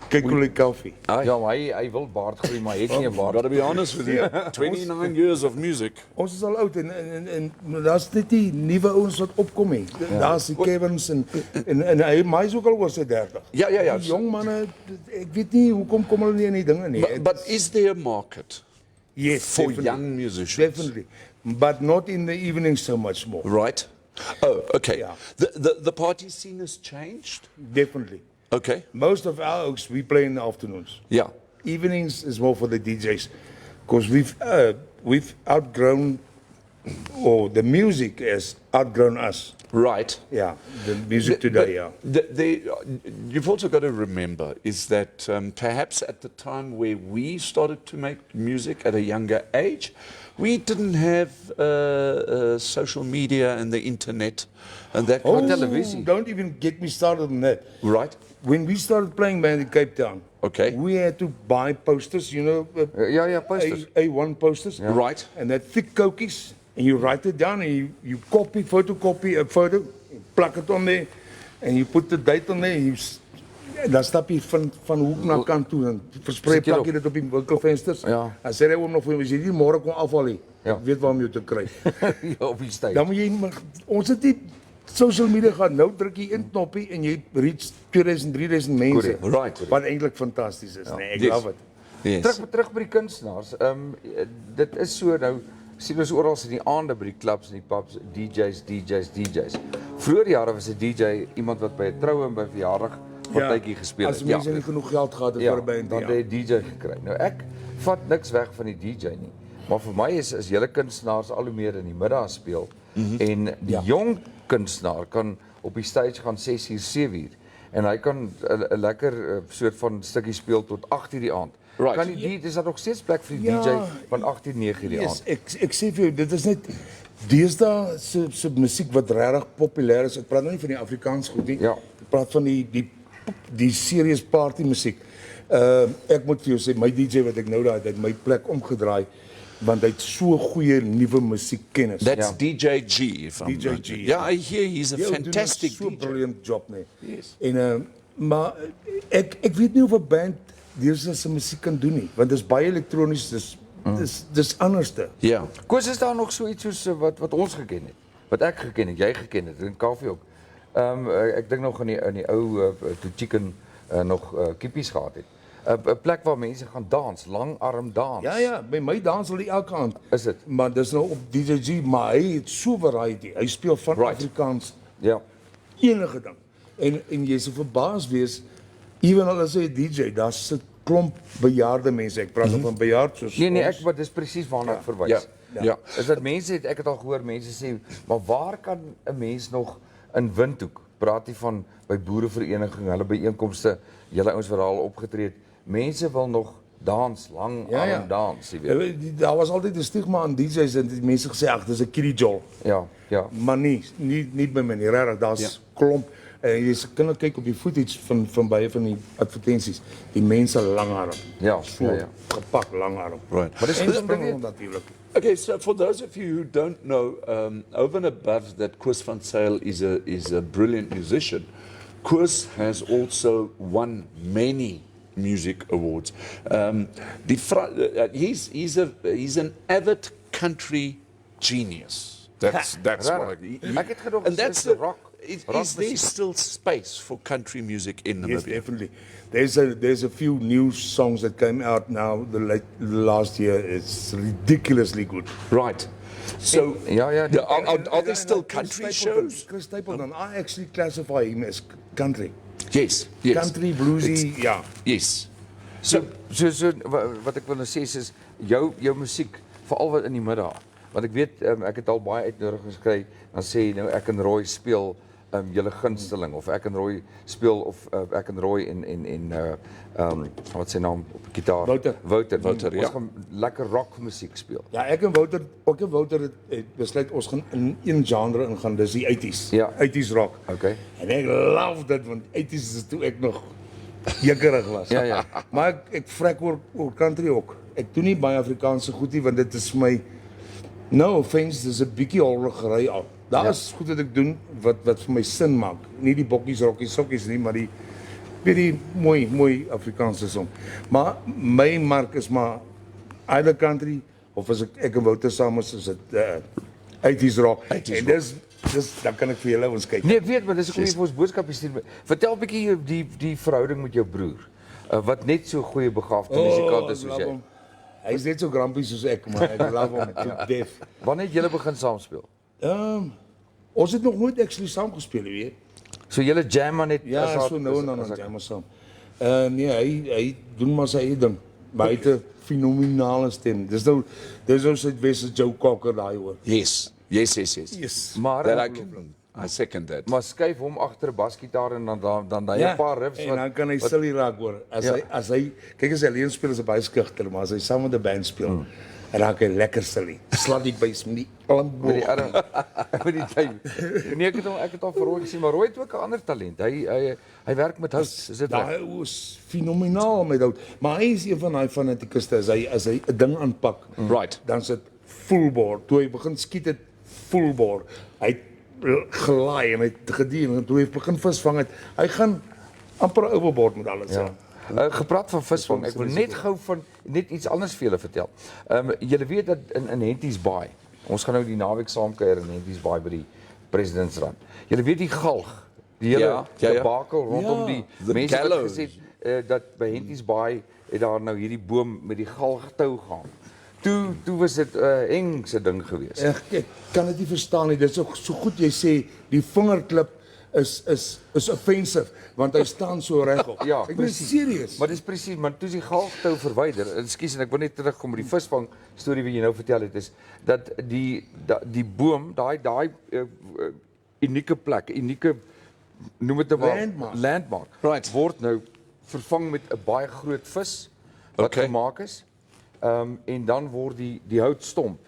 [SPEAKER 3] kyk hoe lyk koffie.
[SPEAKER 1] Ja, maar hy wil baard groei, maar hy het nie 'n baard.
[SPEAKER 2] Gotta be honest with you. 29 years of music.
[SPEAKER 3] Ons is al oud en daar's net die nuwe ouens wat opkom nie. Daar's die Kevins en hy is ook al oor sy 30.
[SPEAKER 2] Ja.
[SPEAKER 3] Die jong manne, ek weet nie hoekom kom hulle nie in die dinge nie.
[SPEAKER 2] But is there a market
[SPEAKER 3] Yes,
[SPEAKER 2] for
[SPEAKER 3] definitely.
[SPEAKER 2] young musicians?
[SPEAKER 3] Definitely. But not in the evening so much more.
[SPEAKER 2] Right. Oh, okay.
[SPEAKER 3] Yeah.
[SPEAKER 2] The party scene has changed?
[SPEAKER 3] Definitely.
[SPEAKER 2] Okay.
[SPEAKER 3] Most of our oaks we play in the afternoons.
[SPEAKER 2] Yeah.
[SPEAKER 3] Evenings is more for the DJs because we've outgrown, or the music has outgrown us.
[SPEAKER 2] Right.
[SPEAKER 3] Yeah, the music today. Yeah.
[SPEAKER 2] You've also got to remember is that perhaps at the time where we started to make music at a younger age, we didn't have social media and the internet and that kind of television.
[SPEAKER 3] Don't even get me started on that.
[SPEAKER 2] Right.
[SPEAKER 3] When we started playing band in Cape Town,
[SPEAKER 2] Okay.
[SPEAKER 3] we had to buy posters, you know,
[SPEAKER 1] Ja, posters.
[SPEAKER 3] A1 posters.
[SPEAKER 2] Right.
[SPEAKER 3] And that thick cokies, and you write it down, and you photocopy a photo, you plak it on there, and you put the date on there, and dan stap jy van hoek na kant toe, en versprei
[SPEAKER 1] Sit jy
[SPEAKER 3] plak
[SPEAKER 1] op.
[SPEAKER 3] jy dit op die winkelvensters.
[SPEAKER 1] Ja.
[SPEAKER 3] En sê hy oom nog vir my, as jy nie môre kom afhaal nie,
[SPEAKER 1] Ja.
[SPEAKER 3] ek weet waar om jou te kry.
[SPEAKER 1] Ja, op die stage.
[SPEAKER 3] Dan moet jy, ons het nie social media gehad, nou druk jy een knoppie, en jy reach 2000, 3000 mense.
[SPEAKER 2] Right.
[SPEAKER 3] Wat eintlik fantasties is, nee, ek
[SPEAKER 2] Yes.
[SPEAKER 3] love it.
[SPEAKER 2] Yes.
[SPEAKER 1] Terug by die kunstenaars. Dit is so nou, sien ons oral in die aande by die clubs en die pubs, DJs. Vroeger jare was 'n DJ iemand wat by 'n troue en by 'n verjaardag partytjie gespeel het.
[SPEAKER 3] As mense nie genoeg geld gehad het vir 'n band,
[SPEAKER 1] dan het jy 'n DJ gekry. Nou ek vat niks weg van die DJ nie. Maar vir my is julle kunstenaars al hoe meer in die middag speel en die jong kunstenaar kan op die stage gaan 6 uur, 7 uur en hy kan 'n lekker soort van stukkie speel tot 8 uur die aand.
[SPEAKER 2] Right.
[SPEAKER 1] Kan die is daar nog steeds plek vir die
[SPEAKER 3] Ja,
[SPEAKER 1] DJ van 8 uur, 9 uur die aand?
[SPEAKER 3] Ek sê vir jou, dit is net deesdae se musiek wat regtig populêr is. Ek praat nou nie van die Afrikaans goed nie.
[SPEAKER 1] Ja.
[SPEAKER 3] Ek praat van die serious party musiek. Ek moet vir jou sê, my DJ wat ek nou daar het my plek omgedraai want hy het so goeie nuwe musiekkennis.
[SPEAKER 2] That's DJ G. If I'm
[SPEAKER 3] DJ
[SPEAKER 2] not-
[SPEAKER 3] G,
[SPEAKER 2] Yeah, I hear he's a
[SPEAKER 3] Jy doen
[SPEAKER 2] fantastic
[SPEAKER 3] so 'n
[SPEAKER 2] DJ.
[SPEAKER 3] brilliant job nee.
[SPEAKER 2] Yes.
[SPEAKER 3] En maar ek weet nie of 'n band deesdae se musiek kan doen nie, want dit is baie elektronies, dis anderste.
[SPEAKER 2] Yeah.
[SPEAKER 1] Koos, is daar nog so iets soos wat ons geken het? Wat ek geken het, jy geken het, en Koffie ook. Ek dink nog in die ou toe Chicken nog kippies gehad het. 'n plek waar mense gaan dans, langarm dans.
[SPEAKER 3] Ja, by my dans hulle elke aand.
[SPEAKER 1] Is dit?
[SPEAKER 3] Maar dis nou op DJ G, maar hy het so variety. Hy speel van
[SPEAKER 1] Right.
[SPEAKER 3] Afrikaans
[SPEAKER 1] Ja.
[SPEAKER 3] enige ding. En jy sou verbaas wees, ewen al is hy 'n DJ, daar's 'n klomp bejaarde mense. Ek praat nou van bejaard soos
[SPEAKER 1] Nee,
[SPEAKER 3] ons.
[SPEAKER 1] ek maar dis presies waarna ek verwys.
[SPEAKER 2] Ja.
[SPEAKER 1] Is dat mense ek het al gehoor mense sê, maar waar kan 'n mens nog in Windhoek, praat jy van by boerevereniging, hulle byeenkomste, julle ouens wat daar al opgetree het, mense wil nog dans, langarm dans, jy weet.
[SPEAKER 3] Daar was altyd 'n stigma aan DJ's en die mense gesê ag, dis 'n kiddie job.
[SPEAKER 1] Ja.
[SPEAKER 3] Maar nie by my nie. Regtig, daar's klomp. Jy kan kyk op die footage van baie van die advertensies. Die mense langarm.
[SPEAKER 1] Ja,
[SPEAKER 3] so
[SPEAKER 1] ja.
[SPEAKER 3] gepak langarm.
[SPEAKER 2] Right.
[SPEAKER 1] Maar dis
[SPEAKER 3] En
[SPEAKER 1] goed
[SPEAKER 3] dan natuurlik.
[SPEAKER 2] Okay, so for those of you who don't know, over and above that, Koos van Zyl is a brilliant musician. Koos has also won many music awards. He's an avid country genius. That's why.
[SPEAKER 1] Ek het gedog
[SPEAKER 2] And that's
[SPEAKER 1] the
[SPEAKER 2] the
[SPEAKER 1] rock.
[SPEAKER 2] Is there still space for country music in Namibia?
[SPEAKER 3] Yes, definitely. There's a few new songs that came out now the last year. It's ridiculously good.
[SPEAKER 2] Right. So,
[SPEAKER 1] Ja,
[SPEAKER 2] are there still country shows?
[SPEAKER 3] Chris Stapleton, I actually classify him as country.
[SPEAKER 2] Yes.
[SPEAKER 3] Country, bluesy, ja.
[SPEAKER 2] Yes.
[SPEAKER 1] So wat ek wil nou sê is jou musiek, veral wat in die middag. Want ek weet ek het al baie uitnodigings gekry, dan sê nou ek en Roy speel julle gunsteling of ek en Roy speel of ek en Roy en wat sy naam op gitaar? Wouter,
[SPEAKER 2] ja.
[SPEAKER 1] Ons gaan lekker rock musiek speel.
[SPEAKER 3] Ja, ek en Wouter het besluit ons gaan in een genre ingaan, dis die 80s.
[SPEAKER 1] Ja.
[SPEAKER 3] 80s rock.
[SPEAKER 1] Okay.
[SPEAKER 3] En ek love dit want 80s is toe ek nog jekkerig was.
[SPEAKER 1] Ja.
[SPEAKER 3] Maar ek vrek oor country ook. Ek doen nie baie Afrikaanse goed nie want dit is vir my no offense, dis 'n bietjie hollery al. Daar is goed wat ek doen wat vir my sin maak. Nie die bokkies, rokkies, sokkies nie, maar die mooi Afrikaanse song. Maar my mark is maar either country of as ek en Wouter saam is dit 80s rock. En dis dan kan ek vir julle ons kyk.
[SPEAKER 1] Nee, ek weet, maar dis hoekom jy vir ons boodskappe stuur. Vertel 'n bietjie die verhouding met jou broer. Wat net so goeie begaafde musikant is soos jy.
[SPEAKER 3] Hy is net so grumpy soos ek, maar ek love hom to death.
[SPEAKER 1] Wanneer het julle begin saam speel?
[SPEAKER 3] Ons het nog nooit actually saam gespeel, jy weet.
[SPEAKER 1] So julle jam maar net
[SPEAKER 3] Ja, so nou en dan jam ons saam. Nee, hy doen maar sy eie ding. Maar hy het 'n fenominale stem. Dis nou Suidwes Joe Cocker daai hoor.
[SPEAKER 2] Yes.
[SPEAKER 1] Maar
[SPEAKER 2] I second that.
[SPEAKER 1] Maar skuif hom agter 'n basgitaar en dan daai 'n paar riffs
[SPEAKER 3] en dan kan hy silly raak hoor. As hy kyk as hy alleen speel is hy baie skugter, maar as hy saam met 'n band speel, en dan kan hy lekker silly. Slat die bass met die arm
[SPEAKER 1] met die arm met die tyd. Nee, ek het al vir Roy gesien, maar Roy het ook 'n ander talent. Hy werk met hout, is dit reg?
[SPEAKER 3] Daai is fenomenaal met hout. Maar hy is een van daai fanatikuste as hy 'n ding aanpak.
[SPEAKER 2] Right.
[SPEAKER 3] Dan sit full bore. Toe hy begin skiet het full bore. Hy gelaai en hy het gedien en toe hy begin visvang het. Hy gaan amper overboard met alles. Ja.
[SPEAKER 1] Gepraat van visvang, ek wil net gou van net iets anders vir julle vertel. Julle weet dat in Henties Baai, ons gaan nou die naweek saam kuier in Henties Baai by die Presidentsrand. Julle weet die galg, die hele debakel rondom die mense wat gesê dat by Henties Baai het daar nou hierdie boom met die galgtou gaan. Toe was dit 'n engse ding geweest.
[SPEAKER 3] Ek kan dit nie verstaan nie. Dit is so goed jy sê die vingerklip is offensive want hy staan so regop.
[SPEAKER 1] Ja,
[SPEAKER 3] ek ben serieus.
[SPEAKER 1] Maar dis presies, maar toe is die galgtou verwyder. Ekskuus en ek wil net terugkom by die visvang storie wat jy nou vertel het is dat die boom, daai unieke plek, unieke noem dit 'n landmark.
[SPEAKER 2] Right.
[SPEAKER 1] Word nou vervang met 'n baie groot vis wat gemaak is. En dan word die houtstomp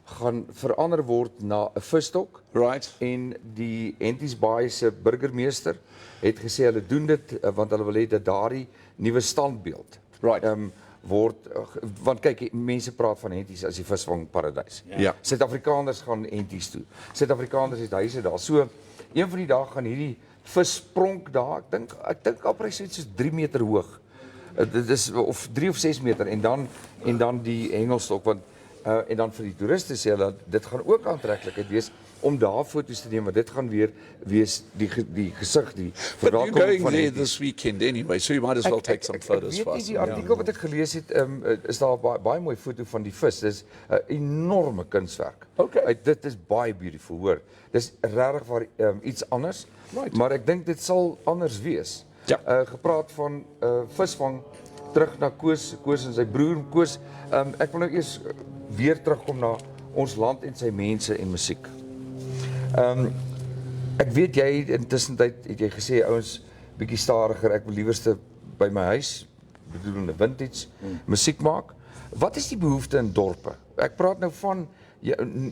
[SPEAKER 1] gaan verander word na 'n visstok.
[SPEAKER 2] Right.
[SPEAKER 1] En die Henties Baai se burgemeester het gesê hulle doen dit want hulle wil hê dat daardie nuwe standbeeld word want kyk mense praat van Henties as die visvangparadys.
[SPEAKER 2] Ja.
[SPEAKER 1] Suid-Afrikaners gaan Henties toe. Suid-Afrikaners het huise daar. So een van die dae gaan hierdie vis spronk daar. Ek dink amper so iets soos 3 meter hoog. Dit is of 3 of 6 meter en dan die hengelstok want en dan vir die toeriste sê hulle dit gaan ook aantreklikheid wees om daar foto's te neem want dit gaan weer wees die gesig die
[SPEAKER 2] verwelkoming van going there this weekend anyway, so you might as well take some photos
[SPEAKER 1] for us.
[SPEAKER 2] Ek weet
[SPEAKER 1] die artikel wat ek gelees het is daar baie mooi foto van die vis. Dis 'n enorme kunswerk.
[SPEAKER 2] Okay.
[SPEAKER 1] Dit is baie beautiful, hoor. Dis regtig waar iets anders. Right. Maar ek dink dit sal anders wees.
[SPEAKER 2] Ja.
[SPEAKER 1] Gepraat van visvang terug na Koos en sy broer Koos. Ek wil nou eers weer terugkom na ons land en sy mense en musiek. Ek weet jy intussen het jy gesê ouens bietjie stadiger, ek wil liewerste by my huis, bedoelende vintage musiek maak. Wat is die behoefte in dorpe? Ek praat nou van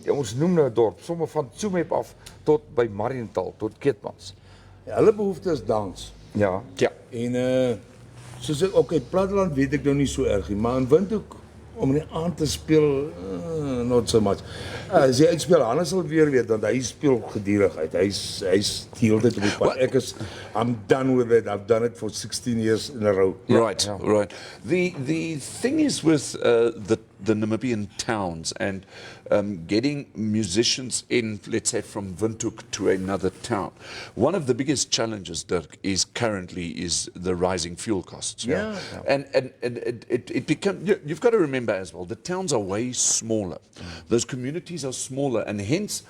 [SPEAKER 1] ons noem nou 'n dorp, sommer van Tsumeb af tot by Mariental, tot Keetmans.
[SPEAKER 3] Ja, hulle behoefte is dans.
[SPEAKER 1] Ja.
[SPEAKER 3] En soos ek platteland weet ek nou nie so erg nie, maar in Windhoek om in die aand te speel, not so much. As jy uitspeel, Hannes sal weer weet, want hy speel gedurig uit. Hy's die hele tyd op die pad. I'm done with it. I've done it for 16 years in a row.
[SPEAKER 2] Right, right. The thing is with the Namibian towns and getting musicians in, let's say, from Windhoek to another town. One of the biggest challenges, Dirk, is currently the rising fuel costs.
[SPEAKER 3] Yeah.
[SPEAKER 2] And it becomes, you've got to remember as well, the towns are way smaller. Those communities are smaller, and hence,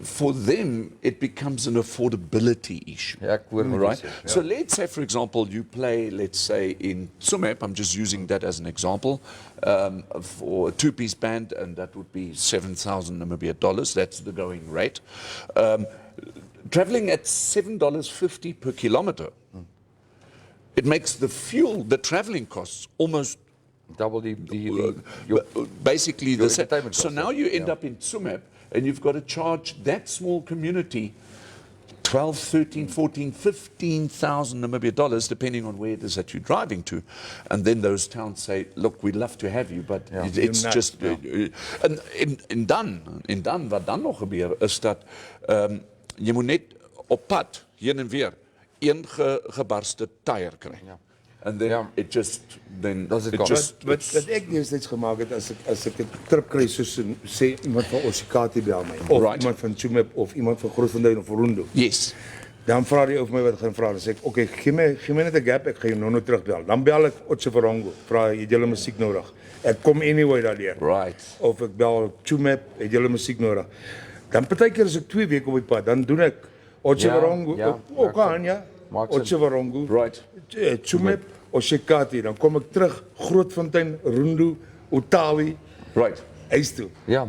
[SPEAKER 2] for them, it becomes an affordability issue.
[SPEAKER 1] Ja, ek hoor wat jy
[SPEAKER 2] Right?
[SPEAKER 1] sê, ja.
[SPEAKER 2] So let's say, for example, you play, let's say, in Tsumeb, I'm just using that as an example, for a two-piece band, and that would be 7,000 Namibia dollars. That's the going rate. Traveling at $7.50 per kilometer, it makes the traveling costs almost
[SPEAKER 1] Double
[SPEAKER 2] basically
[SPEAKER 1] your
[SPEAKER 2] the same.
[SPEAKER 1] entertainment
[SPEAKER 2] So
[SPEAKER 1] costs,
[SPEAKER 2] now you end up in Tsumeb, and you've got to charge that small community 12, 13, 14, 15,000 Namibia dollars, depending on where it is that you're driving to. And then those towns say, look, we'd love to have you, but it's
[SPEAKER 3] You're
[SPEAKER 2] just...
[SPEAKER 3] not,
[SPEAKER 2] En dan, wat dan nog gebeur, is dat jy moet net op pad, heen en weer, een gebarste tyre kry. And then it just... Then
[SPEAKER 1] Dat is het
[SPEAKER 2] it
[SPEAKER 1] kans.
[SPEAKER 2] just...
[SPEAKER 3] Wat ek destyds gemaak het, as ek 'n trip kry, soos sê iemand van Osikati bel my, of
[SPEAKER 2] Right.
[SPEAKER 3] iemand van Tsumeb, of iemand van Koos van Zyl of Rondo.
[SPEAKER 2] Yes.
[SPEAKER 3] Dan vra die ou vir my wat gaan vra, dan sê ek, okay, gee my net 'n gap, ek gaan jou nou terugbel. Dan bel ek Otsevarongo, vra het julle musiek nodig. Ek kom anyway daardeur.
[SPEAKER 2] Right.
[SPEAKER 3] Of ek bel Tsumeb, het julle musiek nodig. Dan partykeer as ek 2 weke op die pad, dan doen ek Otsevarongo, Okanya,
[SPEAKER 1] Maak sin.
[SPEAKER 3] Otsevarongo,
[SPEAKER 2] Right.
[SPEAKER 3] Tsumeb, Osikati, dan kom ek terug, Grootfontein, Rondo, Otawi,
[SPEAKER 2] Right.
[SPEAKER 3] huis toe.
[SPEAKER 1] Ja.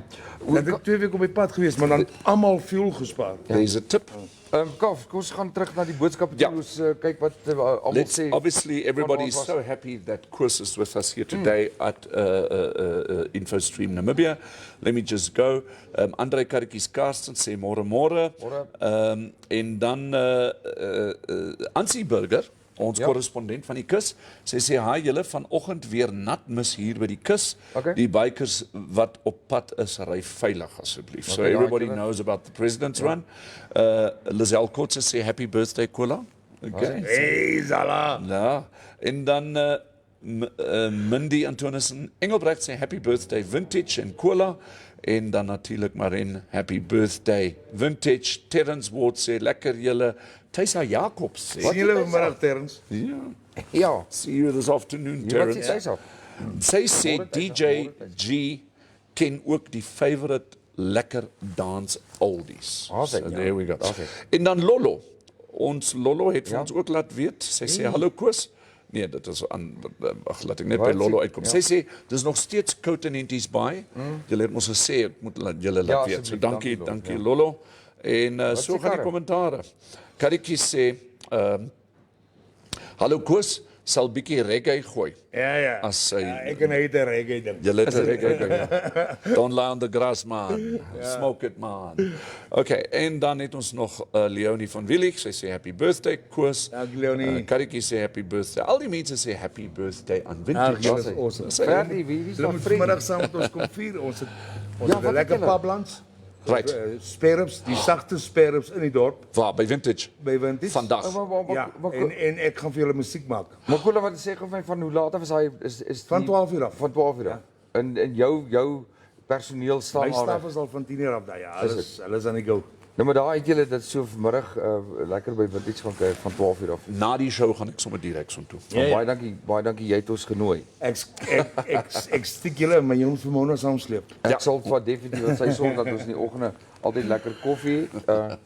[SPEAKER 3] Dat ek 2 weke op die pad gewees, maar dan almal fuel gespaar.
[SPEAKER 2] There's a tip.
[SPEAKER 1] Kaf, kom ons gaan terug na die boodskappe
[SPEAKER 2] Ja.
[SPEAKER 1] toe. Ons kyk wat almal
[SPEAKER 2] Let's,
[SPEAKER 1] sê.
[SPEAKER 2] obviously, everybody is
[SPEAKER 1] was-
[SPEAKER 2] so happy that Koos is with us here today at Infostream Namibia. Let me just go. Andre Karretjies Karsten sê môre.
[SPEAKER 1] Môre.
[SPEAKER 2] En dan Ansie Burger, ons korrespondent van die kus, sy sê hi julle vanoggend weer nat mis hier by die kus.
[SPEAKER 1] Okay.
[SPEAKER 2] Die bikers wat op pad is, ry veilig asseblief. So
[SPEAKER 1] Okay,
[SPEAKER 2] everybody
[SPEAKER 1] dankie.
[SPEAKER 2] knows about the President's Run. Lizelle Kotze sê happy birthday Kola. Okay.
[SPEAKER 3] Hey, Zala!
[SPEAKER 2] Ja, en dan Mindy Antonissen Engelbrecht sê happy birthday Vintage en Cola. En dan natuurlijk Marin, happy birthday Vintage. Terrence Ward sê lekker julle. Tessa Jacobs sê,
[SPEAKER 3] Sien julle vanmiddag, Terrence?
[SPEAKER 1] Ja.
[SPEAKER 2] see you this afternoon,
[SPEAKER 1] Wat sê
[SPEAKER 2] Terrence.
[SPEAKER 1] sy so?
[SPEAKER 2] Sy sê DJ G ken ook die favorite lekker dance oldies.
[SPEAKER 1] Daar's hy,
[SPEAKER 2] So
[SPEAKER 1] ja.
[SPEAKER 2] there we go.
[SPEAKER 1] Daar's hy.
[SPEAKER 2] En dan Lollo. Ons Lollo het vir ons ook laat weet. Sy sê hallo Koos. Nee, dit is aan laat ek net by
[SPEAKER 1] Wat
[SPEAKER 2] Lollo
[SPEAKER 1] sê-
[SPEAKER 2] uitkom.
[SPEAKER 1] ja.
[SPEAKER 2] Sy sê dis nog steeds koud in Henties Baai. Julle het ons gesê ek moet julle laat weet. So
[SPEAKER 1] asseblief,
[SPEAKER 2] dankie
[SPEAKER 1] Lollo,
[SPEAKER 2] Lollo. En so
[SPEAKER 1] sê
[SPEAKER 2] gaan die
[SPEAKER 1] Karre?
[SPEAKER 2] kommentare. Karretjie sê hallo Koos, sal bietjie reggae gooi.
[SPEAKER 3] Ja.
[SPEAKER 2] As sy
[SPEAKER 3] Ek en hy het 'n reggae ding.
[SPEAKER 2] Julle het 'n reggae. Don't lie on the grass man. Smoke it man. Okay, en dan het ons nog Leonie van Willig. Sy sê happy birthday Koos.
[SPEAKER 3] Dankie, Leonie.
[SPEAKER 2] Karretjie sê happy birthday. Al die mense sê happy birthday aan
[SPEAKER 3] Ag,
[SPEAKER 2] Vintage.
[SPEAKER 3] julle is awesome.
[SPEAKER 1] Ferdi, wie is
[SPEAKER 3] Julle
[SPEAKER 1] nog
[SPEAKER 3] moet
[SPEAKER 1] vriend?
[SPEAKER 3] vanmiddag saam met ons kom vier. Ons het
[SPEAKER 1] Ja,
[SPEAKER 3] 'n
[SPEAKER 1] wat
[SPEAKER 3] lekker
[SPEAKER 1] het julle?
[SPEAKER 3] pablans.
[SPEAKER 2] Right.
[SPEAKER 3] Sperps, die sagte sperps in die dorp
[SPEAKER 2] Waar by Vintage.
[SPEAKER 3] by Vintage.
[SPEAKER 2] Vandag.
[SPEAKER 3] Ja, en ek gaan vir julle musiek maak.
[SPEAKER 1] Maar Kola, wat sê gou vir my van hoe laat af is hy is
[SPEAKER 3] Van
[SPEAKER 1] die-
[SPEAKER 3] 12 uur af.
[SPEAKER 1] Van 12 uur af. En jou personeel staan
[SPEAKER 3] My staf
[SPEAKER 1] al.
[SPEAKER 3] is al van 10 uur af daai. Ja, hulle is aan die go.
[SPEAKER 1] Nou maar daar het julle dit so vanmiddag lekker by wat iets gaan kyk van 12 uur af.
[SPEAKER 2] Na die show gaan ek sommer direk so toe.
[SPEAKER 1] Maar baie dankie jy het ons genooi.
[SPEAKER 3] Ek stiek julle in my jongs vir Mona saamsleep.
[SPEAKER 1] Ek sal vir definitief wat sy sorg dat ons in die oggende altyd lekker koffie het.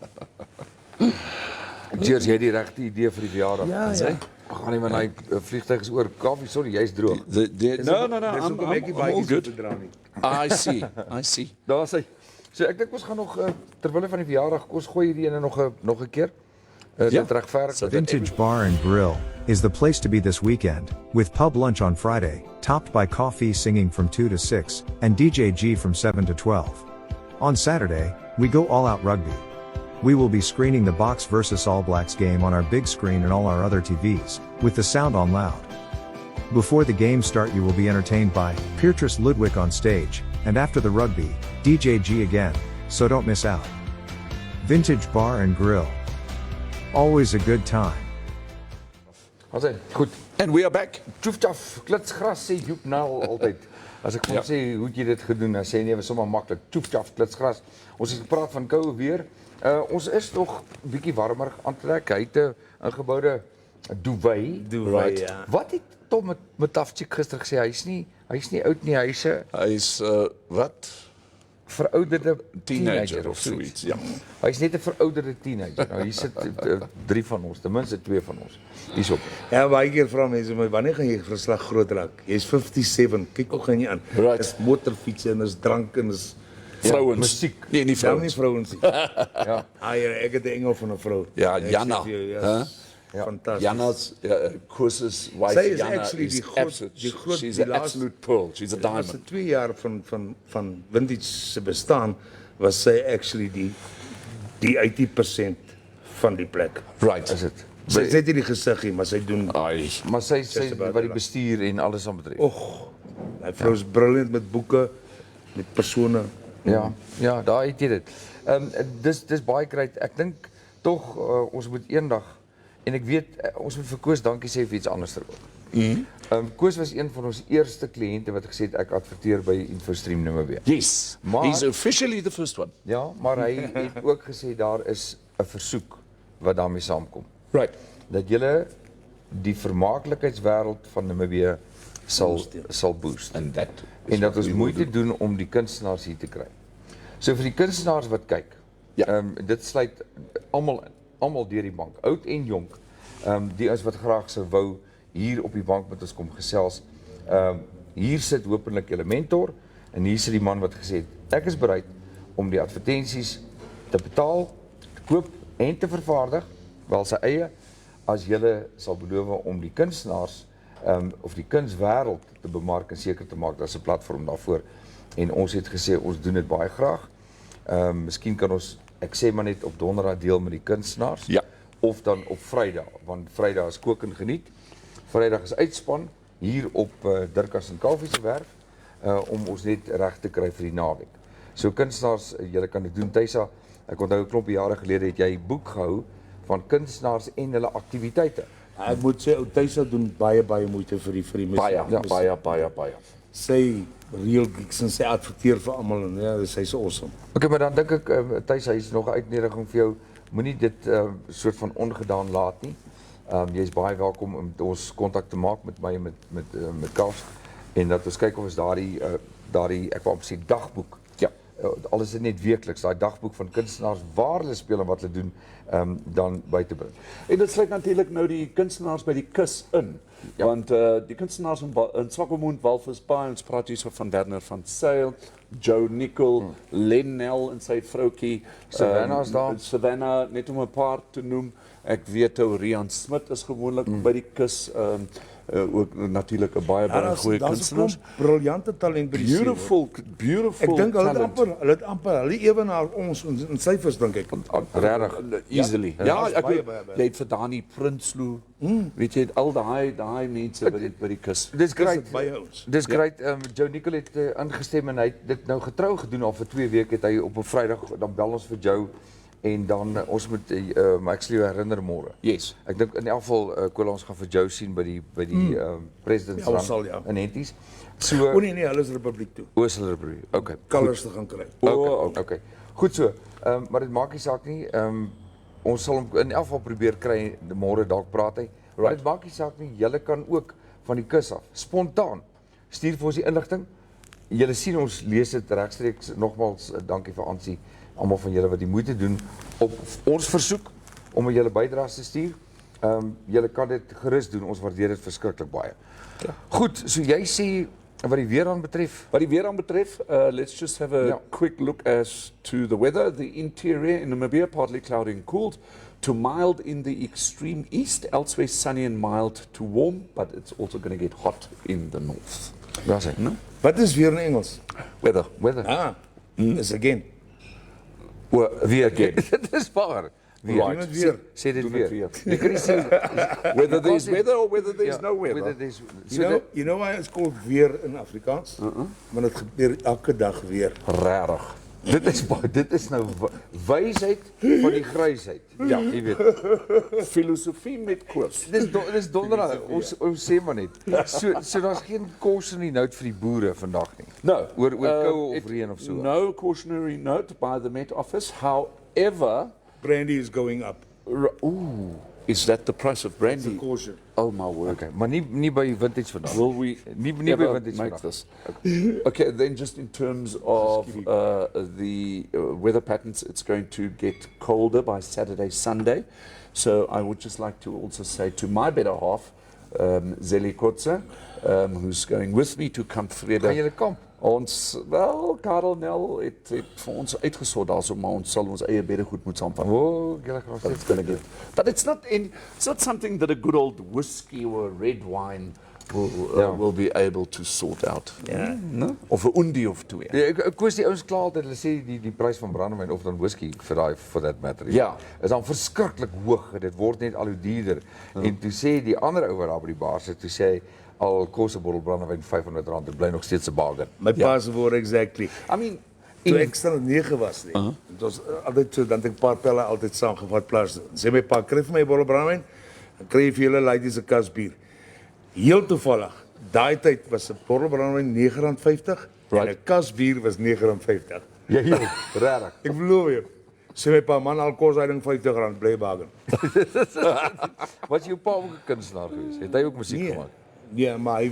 [SPEAKER 1] Cheers, jy het die regte idee vir die verjaardag.
[SPEAKER 3] Ja.
[SPEAKER 1] Ag gaan nie want hy vliegtyg is oor koffie, sorry, jy's droog.
[SPEAKER 2] No,
[SPEAKER 3] Dis hoekom ek die
[SPEAKER 2] I'm all
[SPEAKER 3] baadjies
[SPEAKER 2] good.
[SPEAKER 3] te dra nie.
[SPEAKER 2] I see.
[SPEAKER 1] Daar's hy. So ek dink ons gaan nog terwille van die verjaardag kos gooi hierdie ene nog 'n keer. Dit regverdig.
[SPEAKER 2] So
[SPEAKER 4] Vintage Bar and Grill is the place to be this weekend, with pub lunch on Friday, topped by coffee singing from 2 to 6, and DJ G from 7 to 12. On Saturday, we go all out rugby. We will be screening the Box vs All Blacks game on our big screen and all our other TVs, with the sound on loud. Before the games start you will be entertained by Petrus Ludwig on stage, and after the rugby, DJ G again, so don't miss out. Vintage Bar and Grill. Always a good time.
[SPEAKER 1] Goed.
[SPEAKER 2] And we are back.
[SPEAKER 1] Tjoef-tjaf, klitsgras sê Joep Nel altyd. As ek hom sê, hoe het jy dit gedoen? Dan sê nee, was sommer maklik. Tjoef-tjaf, klitsgras. Ons het gepraat van koue weer. Ons is nog 'n bietjie warmer aantrek. Hy het 'n ingeboude duvet.
[SPEAKER 3] Duvet, ja.
[SPEAKER 1] Wat het Tom met Tafchik gister gesê? Hy's nie oud nie, hy's 'n
[SPEAKER 2] Hy's wat?
[SPEAKER 1] verouderde
[SPEAKER 2] Teenager of zoiets, ja.
[SPEAKER 1] Hy's net 'n verouderde teenager. Nou hier sit 3 van ons, ten minste 2 van ons. Hierso.
[SPEAKER 3] Ja, baie keer vra mense my, wanneer gaan jy verslag groot raak? Jy's 57, kyk hoe gaan jy aan.
[SPEAKER 2] Right.
[SPEAKER 3] Dis motorfiets en is drank en is
[SPEAKER 2] Vrouwens.
[SPEAKER 1] musiek.
[SPEAKER 2] Nee, nie
[SPEAKER 3] dan nie
[SPEAKER 2] vrouwens.
[SPEAKER 3] vrouens nie. Ja. Ek het 'n engel van 'n vrou.
[SPEAKER 2] Ja,
[SPEAKER 3] Ek sê
[SPEAKER 2] Janna.
[SPEAKER 3] vir jou,
[SPEAKER 2] Huh?
[SPEAKER 3] Ja. Fantasties.
[SPEAKER 2] Janna's Koos's wife,
[SPEAKER 3] Sy is
[SPEAKER 2] Janna,
[SPEAKER 3] actually
[SPEAKER 2] is
[SPEAKER 3] die groot-
[SPEAKER 2] absolute,
[SPEAKER 3] die groot-
[SPEAKER 2] she's
[SPEAKER 3] die
[SPEAKER 2] an
[SPEAKER 3] laaste-
[SPEAKER 2] absolute pearl. She's a
[SPEAKER 3] De
[SPEAKER 2] diamond.
[SPEAKER 3] laatste 2 jaar van Vintage se bestaan was sy actually die 80% van die plek.
[SPEAKER 2] Right.
[SPEAKER 1] Is dit?
[SPEAKER 3] Sy het net nie die gesig nie, maar sy doen
[SPEAKER 2] Ai.
[SPEAKER 1] Maar sy
[SPEAKER 3] about
[SPEAKER 1] wat die
[SPEAKER 3] it.
[SPEAKER 1] bestuur en alles aan betref.
[SPEAKER 3] Hy vrou is briljant met boeke, met persone.
[SPEAKER 1] Ja, daar het jy dit. Dis baie great. Ek dink tog ons moet eendag en ek weet ons moet vir Koos dankie sê vir iets anders ook. Koos was een van ons eerste kliënte wat gesê het ek adverteer by Infostream Namibia.
[SPEAKER 2] Yes.
[SPEAKER 1] Maar-
[SPEAKER 2] He's officially the first one.
[SPEAKER 1] Ja, maar hy het ook gesê daar is 'n versoek wat daarmee saamkom.
[SPEAKER 2] Right.
[SPEAKER 1] Dat julle die vermaaklikheidswêreld van Namibië sal boost.
[SPEAKER 2] And that.
[SPEAKER 1] En dat ons moeite doen om die kunstenaars hier te kry. So vir die kunstenaars wat kyk,
[SPEAKER 2] Ja.
[SPEAKER 1] dit sluit almal in, almal deur die bank, oud en jonk. Die is wat graag sou wou hier op die bank met ons kom gesels. Hier sit hopelik julle mentor en hier sit die man wat gesê het, ek is bereid om die advertensies te betaal, te koop en te vervaardig, wel sy eie, as julle sal beloof om die kunstenaars of die kunswêreld te bemark en seker te maak daar's 'n platform daarvoor. En ons het gesê ons doen dit baie graag. Miskien kan ons, ek sê maar net op donderdag deel met die kunstenaars.
[SPEAKER 2] Ja.
[SPEAKER 1] Of dan op Vrydag, want Vrydag is kook en geniet. Vrydag is uitspan hier op Dirkas en Kalfie se werf om ons net reg te kry vir die naweek. So kunstenaars, julle kan dit doen. Tuisa, ek onthou 'n klompie jare gelede het jy 'n boek gehou van kunstenaars en hulle aktiwiteite.
[SPEAKER 3] Ek moet sê ou Tuisa doen baie moeite vir die musiek.
[SPEAKER 2] Baie.
[SPEAKER 3] Sy real geeks en sy adverteer vir almal en ja, sy's awesome.
[SPEAKER 1] Okay, maar dan dink ek Tuisa, hy's nog 'n uitnodiging vir jou. Moenie dit soort van ongedaan laat nie. Jy's baie welkom om ons kontak te maak met my en met Kals en dat ons kyk of ons daardie ek wou sê dagboek.
[SPEAKER 2] Ja.
[SPEAKER 1] Alles is net weekliks, daai dagboek van kunstenaars waar hulle speel en wat hulle doen, dan by te bring.
[SPEAKER 2] En dit sluit natuurlik nou die kunstenaars by die kus in. Ja. Want die kunstenaars in Swakopmund, Walvisbaai, ons praat hier so van Werner van Zyl, Joe Nicol, Len Nel en sy vroutjie,
[SPEAKER 1] Savannah is daar.
[SPEAKER 2] Savannah, net om 'n paar te noem. Ek weet ou Rian Smit is gewoonlik by die kus, ook natuurlik 'n baie goeie kunstenaar.
[SPEAKER 3] Briljante talent by die see, hoor.
[SPEAKER 2] Beautiful
[SPEAKER 3] Ek dink
[SPEAKER 2] talent.
[SPEAKER 3] hulle het amper hulle ewenaar ons in syfers dink ek.
[SPEAKER 1] Regtig.
[SPEAKER 2] Easily. Ja,
[SPEAKER 3] Ja,
[SPEAKER 2] ek
[SPEAKER 3] baie,
[SPEAKER 2] weet,
[SPEAKER 3] baie, baie.
[SPEAKER 2] jy het vir Dani Prinsloo, weet jy, al daai mense by die kus.
[SPEAKER 1] Dis great.
[SPEAKER 3] Dis by ons.
[SPEAKER 1] Dis great. Joe Nicol het ingestem en hy het dit nou getrou gedoen al vir 2 weke het hy op 'n Vrydag dan bel ons vir Joe en dan ons moet maar ek sal jou herinner môre.
[SPEAKER 2] Yes.
[SPEAKER 1] Ek dink in elk geval Kola ons gaan vir Joe sien by die President's
[SPEAKER 3] Ja, ons sal, ja.
[SPEAKER 1] in Henties. So
[SPEAKER 3] O nee, hulle is Republiek toe.
[SPEAKER 1] Ooselrebrie. Okay.
[SPEAKER 3] Kalers te gaan kry.
[SPEAKER 1] Okay. Goed so. Maar dit maak nie saak nie. Ons sal hom in elk geval probeer kry môre dalk praat hy. Maar dit maak nie saak nie. Julle kan ook van die kus af spontaan stuur vir ons die inligting. Julle sien ons lees dit regstreeks. Nogmaals dankie vir Ansie, almal van julle wat die moeite doen op ons versoek om julle bydraes te stuur. Julle kan dit gerus doen. Ons waardeer dit verskriklik baie. Ja. Goed, so jy sê wat die weer aan betref.
[SPEAKER 2] Wat die weer aan betref, let's just have a quick look as to the weather. The interior in Namibia, partly cloudy and cooled, to mild in the extreme east, elsewhere sunny and mild to warm, but it's also going to get hot in the north.
[SPEAKER 1] Ja, sê.
[SPEAKER 2] No?
[SPEAKER 3] Wat is weer in Engels?
[SPEAKER 1] Weather.
[SPEAKER 3] Is again.
[SPEAKER 2] Weer again.
[SPEAKER 1] Dit is waar.
[SPEAKER 3] Doen het weer.
[SPEAKER 1] Sê dit
[SPEAKER 2] Doen het
[SPEAKER 1] weer.
[SPEAKER 2] weer.
[SPEAKER 1] Jy kan nie sê
[SPEAKER 2] Whether there's weather or whether there's no
[SPEAKER 1] whether
[SPEAKER 2] weather.
[SPEAKER 1] there's
[SPEAKER 3] You know why it's called weer in Afrikaans? Want het gebeur elke dag weer.
[SPEAKER 2] Rarig.
[SPEAKER 1] dit is nou wysheid van die grysheid. Ja, jy weet.
[SPEAKER 2] Filosofie met Koos.
[SPEAKER 1] Dis donderdag. Ons sê maar net. So daar's geen cautionary note vir die boere vandag nie.
[SPEAKER 2] No.
[SPEAKER 1] Oor koue of reën of so.
[SPEAKER 2] No cautionary note by the Met Office. However,
[SPEAKER 3] Brandy is going up.
[SPEAKER 2] is that the price of
[SPEAKER 3] It's a
[SPEAKER 2] brandy?
[SPEAKER 3] caution.
[SPEAKER 2] Oh my word.
[SPEAKER 1] Okay, maar nie by vintage vandag.
[SPEAKER 2] Will we
[SPEAKER 1] nie by
[SPEAKER 2] ever
[SPEAKER 1] vintage
[SPEAKER 2] make
[SPEAKER 1] vandag.
[SPEAKER 2] this? Okay, then just in terms of the weather patterns, it's going to get colder by Saturday, Sunday. So I would just like to also say to my better half, Zeli Kotze, who's going with me to Kamp
[SPEAKER 1] Gaan
[SPEAKER 2] Vrede.
[SPEAKER 1] julle kamp?
[SPEAKER 2] Ons, wel, Karel Nel het vir ons uitgesort daarso, maar ons sal ons eie bedde goed moet saamvat.
[SPEAKER 1] Julle gaan
[SPEAKER 2] But it's going to get. But it's not something that a good old whiskey or a red wine will be able to sort out.
[SPEAKER 3] Ja.
[SPEAKER 2] No? Of 'n undie of twee.
[SPEAKER 1] Ja, ek koos die ouens klaar altyd, hulle sê die prys van brandewyn of dan whisky for that matter.
[SPEAKER 2] Ja.
[SPEAKER 1] Is dan verskriklik hoog. Dit word net al hoe duurder. En toe sê die ander ou wat daar by die bar sit, toe sê hy al kos 'n bottel brandewyn R500, dit bly nog steeds 'n bargain.
[SPEAKER 3] My pa's woord exactly.
[SPEAKER 2] I mean,
[SPEAKER 3] Toe ek staan 9 was nie. Dit was altyd so dan het ek 'n paar pelle altyd saamgevat plaas. Sê my pa, kry vir my 'n bottel brandewyn, dan kry jy vir julle ladies 'n kas bier. Heel toevallig, daai tyd was 'n bottel brandewyn R9.50 en 'n kas bier was R9.50.
[SPEAKER 1] Ja, regtig.
[SPEAKER 3] Ek beloof jou. Sê my pa, man, al kos hy ding R50, bly bargain.
[SPEAKER 1] Was jou pa ook 'n kunstenaar geweest? Het hy ook musiek gemaak?
[SPEAKER 3] Ja, maar hy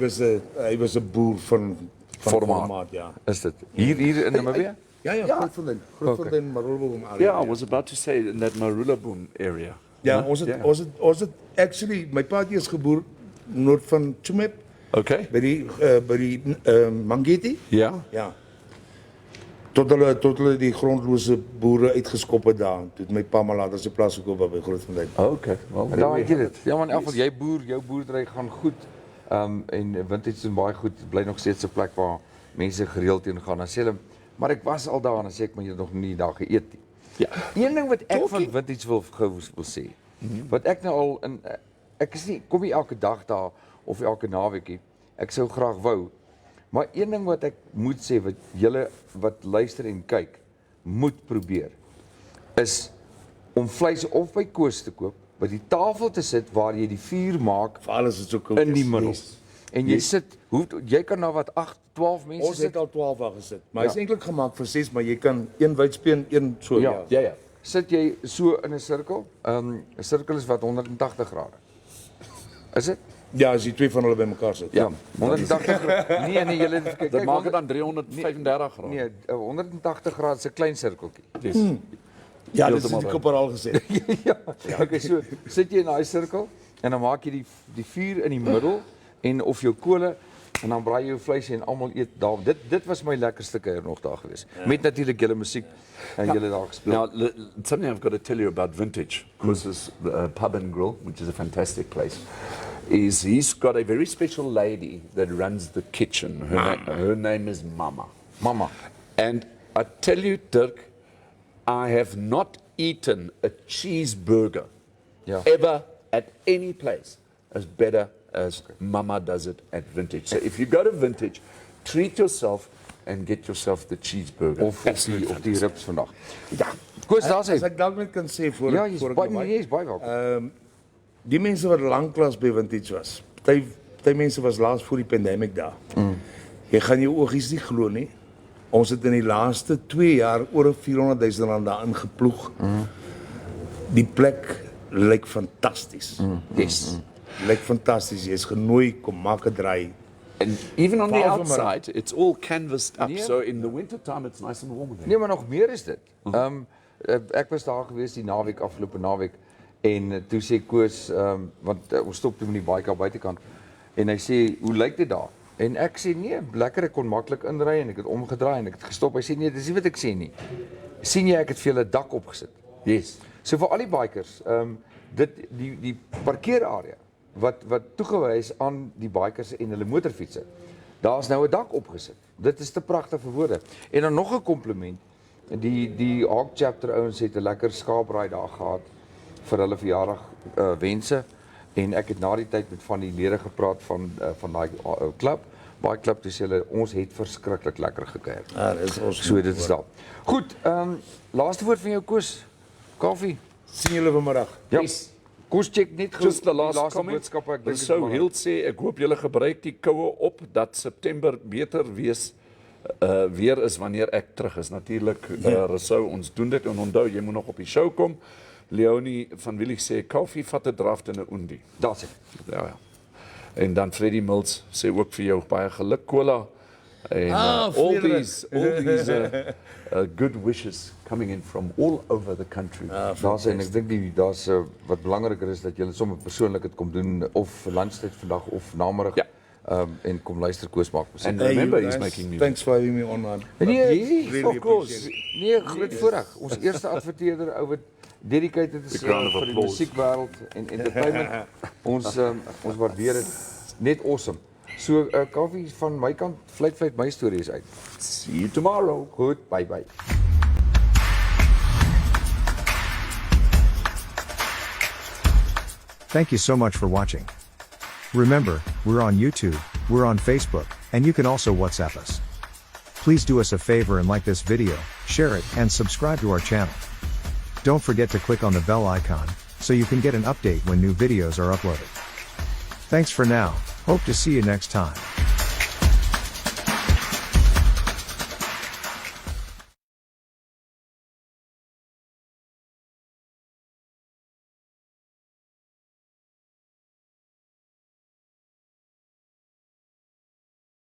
[SPEAKER 3] was 'n boer van formaat, ja.
[SPEAKER 1] Is dit hier in Namibia?
[SPEAKER 3] Ja, Grootfontein, Marulboom area.
[SPEAKER 2] yeah, I was about to say in that Marula Boom area.
[SPEAKER 3] Ja, ons het actually my pa is geboor noord van Tsumeb
[SPEAKER 2] Okay.
[SPEAKER 3] by die Mangeti.
[SPEAKER 2] Yeah.
[SPEAKER 3] Ja. Tot hulle die grondlose boere uitgeskop het daar. Toe het my pa maar later sy plaas gekoop by Grootfontein.
[SPEAKER 2] Okay. Well,
[SPEAKER 1] En daar het jy dit. Ja man, in elk geval jou boerdery gaan goed. En vintage is baie goed. Dit bly nog steeds 'n plek waar mense gereeld heen gaan. Dan sê hulle, maar ek was al daar en dan sê ek maar jy het nog nie daar geëet nie.
[SPEAKER 2] Ja.
[SPEAKER 1] Een ding wat ek van vintage wil sê. Wat ek nou al in ek is nie kom nie elke dag daar of elke naweekie. Ek sou graag wou. Maar een ding wat ek moet sê wat julle wat luister en kyk moet probeer is om vleis of by Koos te koop, by die tafel te sit waar jy die vuur maak
[SPEAKER 3] Vir alles is so koud.
[SPEAKER 1] in die middel. En jy sit, jy kan nou wat 8, 12 mense
[SPEAKER 3] Ons
[SPEAKER 1] sit.
[SPEAKER 3] het al 12 daar gesit. Maar hy's eintlik gemaak vir 6, maar jy kan een wydspeen, een so
[SPEAKER 2] Ja.
[SPEAKER 1] Sit jy so in 'n sirkel. 'n Sirkel is wat 180 grade. Is dit?
[SPEAKER 3] Ja, as jy twee van hulle bymekaar sit.
[SPEAKER 1] Ja, 180 grade. Nee, julle kyk.
[SPEAKER 2] Dat maak dit dan 335 graden.
[SPEAKER 1] Nee, 180 grade is 'n klein sirkeltjie.
[SPEAKER 2] Dis
[SPEAKER 3] Ja, dis die koperaal gesê.
[SPEAKER 1] ja. Okay, so sit jy in daai sirkel en dan maak jy die vuur in die middel en of jou kole en dan braai jy jou vleis en almal eet daar. Dit was my lekkerste kuier nog daar gewees. Met natuurlik julle musiek en julle daar gespeel.
[SPEAKER 2] Now, something I've got to tell you about Vintage, because this pub and grill, which is a fantastic place, is he's got a very special lady that runs the kitchen. Her name is Mama.
[SPEAKER 1] Mama.
[SPEAKER 2] And I tell you, Dirk, I have not eaten a cheeseburger ever at any place as better as Mama does it at Vintage. So if you go to Vintage, treat yourself and get yourself the cheeseburger.
[SPEAKER 1] Of die ribs vandag. Ja, Koos, daar sê.
[SPEAKER 3] As ek dalk net kan sê voor
[SPEAKER 1] Ja, jy's
[SPEAKER 3] ek
[SPEAKER 1] baie welkom.
[SPEAKER 3] Die mense wat lanklaas by Vintage was. Party mense was laas voor die pandemic daar. Jy gaan jou oogies nie glo nie. Ons het in die laaste 2 jaar oor 400,000 rand daarin geploeg. Die plek lyk fantasties.
[SPEAKER 1] Yes.
[SPEAKER 3] Lyk fantasties. Jy's genooi, kom maak 'n draai.
[SPEAKER 2] And even on the
[SPEAKER 3] Behalve maar-
[SPEAKER 2] outside, it's all canvassed up.
[SPEAKER 1] Nee.
[SPEAKER 2] So in the winter time, it's nice and warm there.
[SPEAKER 1] Nee, maar nog meer is dit. Ek was daar gewees die naweek, afgelope naweek en toe sê Koos, want ons stop toe met die bike buitekant en hy sê, "Hoe lyk dit daar?" En ek sê, "Nee, lekker, ek kon maklik inry en ek het omgedraai en ek het gestop." Hy sê, "Nee, dis nie wat ek sê nie. Sien jy ek het vir julle dak opgesit?"
[SPEAKER 2] Yes.
[SPEAKER 1] So vir al die bikers, die parkeerarea wat toegewys aan die bikers en hulle motorfietsse. Daar's nou 'n dak opgesit. Dit is te pragtig vir woorde. En dan nog 'n kompliment. Die Hawk Chapter ouens het 'n lekker skaapraai daar gehad vir hulle verjaardag wense en ek het na die tyd met van die lede gepraat van daai klub. Baie klub toe sê hulle ons het verskriklik lekker gekuier.
[SPEAKER 3] Ja, dis ons.
[SPEAKER 1] So dit is daar. Goed, laaste woord van jou Koos. Koffie.
[SPEAKER 3] Sien julle vanmiddag.
[SPEAKER 1] Ja.
[SPEAKER 2] Yes.
[SPEAKER 1] Koos check net gou
[SPEAKER 2] Just the
[SPEAKER 1] die
[SPEAKER 2] last comment.
[SPEAKER 1] boodskappe. Ek
[SPEAKER 2] Ek
[SPEAKER 1] dink
[SPEAKER 2] sou heel sê, ek hoop julle gebruik die koue op dat September beter weer is wanneer ek terug is. Natuurlik, Rousseau, ons doen dit en onthou, jy moet nog op die show kom. Leonie van Willig sê, koffie vat 'n draft in 'n oendie.
[SPEAKER 1] Daar's dit.
[SPEAKER 2] Ja. En dan Freddie Mills sê ook vir jou baie geluk cola. En all these good wishes coming in from all over the country.
[SPEAKER 1] Daar's en ek dink daar's wat belangriker is dat julle sommer persoonlik dit kom doen of lunchtyd vandag of namiddag.
[SPEAKER 2] Ja.
[SPEAKER 1] En kom luister Koos maak musiek.
[SPEAKER 2] And remember, he's making music.
[SPEAKER 3] Thanks for having me on, man.
[SPEAKER 1] Nee,
[SPEAKER 3] Really
[SPEAKER 1] of course.
[SPEAKER 3] appreciate
[SPEAKER 1] Nee, groot voorreg. Ons eerste adverteerder ou wat dedicated is
[SPEAKER 2] round of
[SPEAKER 1] vir die
[SPEAKER 2] applause.
[SPEAKER 1] musiekwêreld en entertainment. Ons waardeer dit net awesome. So koffie van my kant, vlieg my stories uit.
[SPEAKER 2] See you tomorrow.
[SPEAKER 1] Goed, bye.
[SPEAKER 4] Thank you so much for watching. Remember, we're on YouTube, we're on Facebook, and you can also WhatsApp us. Please do us a favor and like this video, share it, and subscribe to our channel. Don't forget to click on the bell icon, so you can get an update when new videos are uploaded. Thanks for now, hope to see you next time.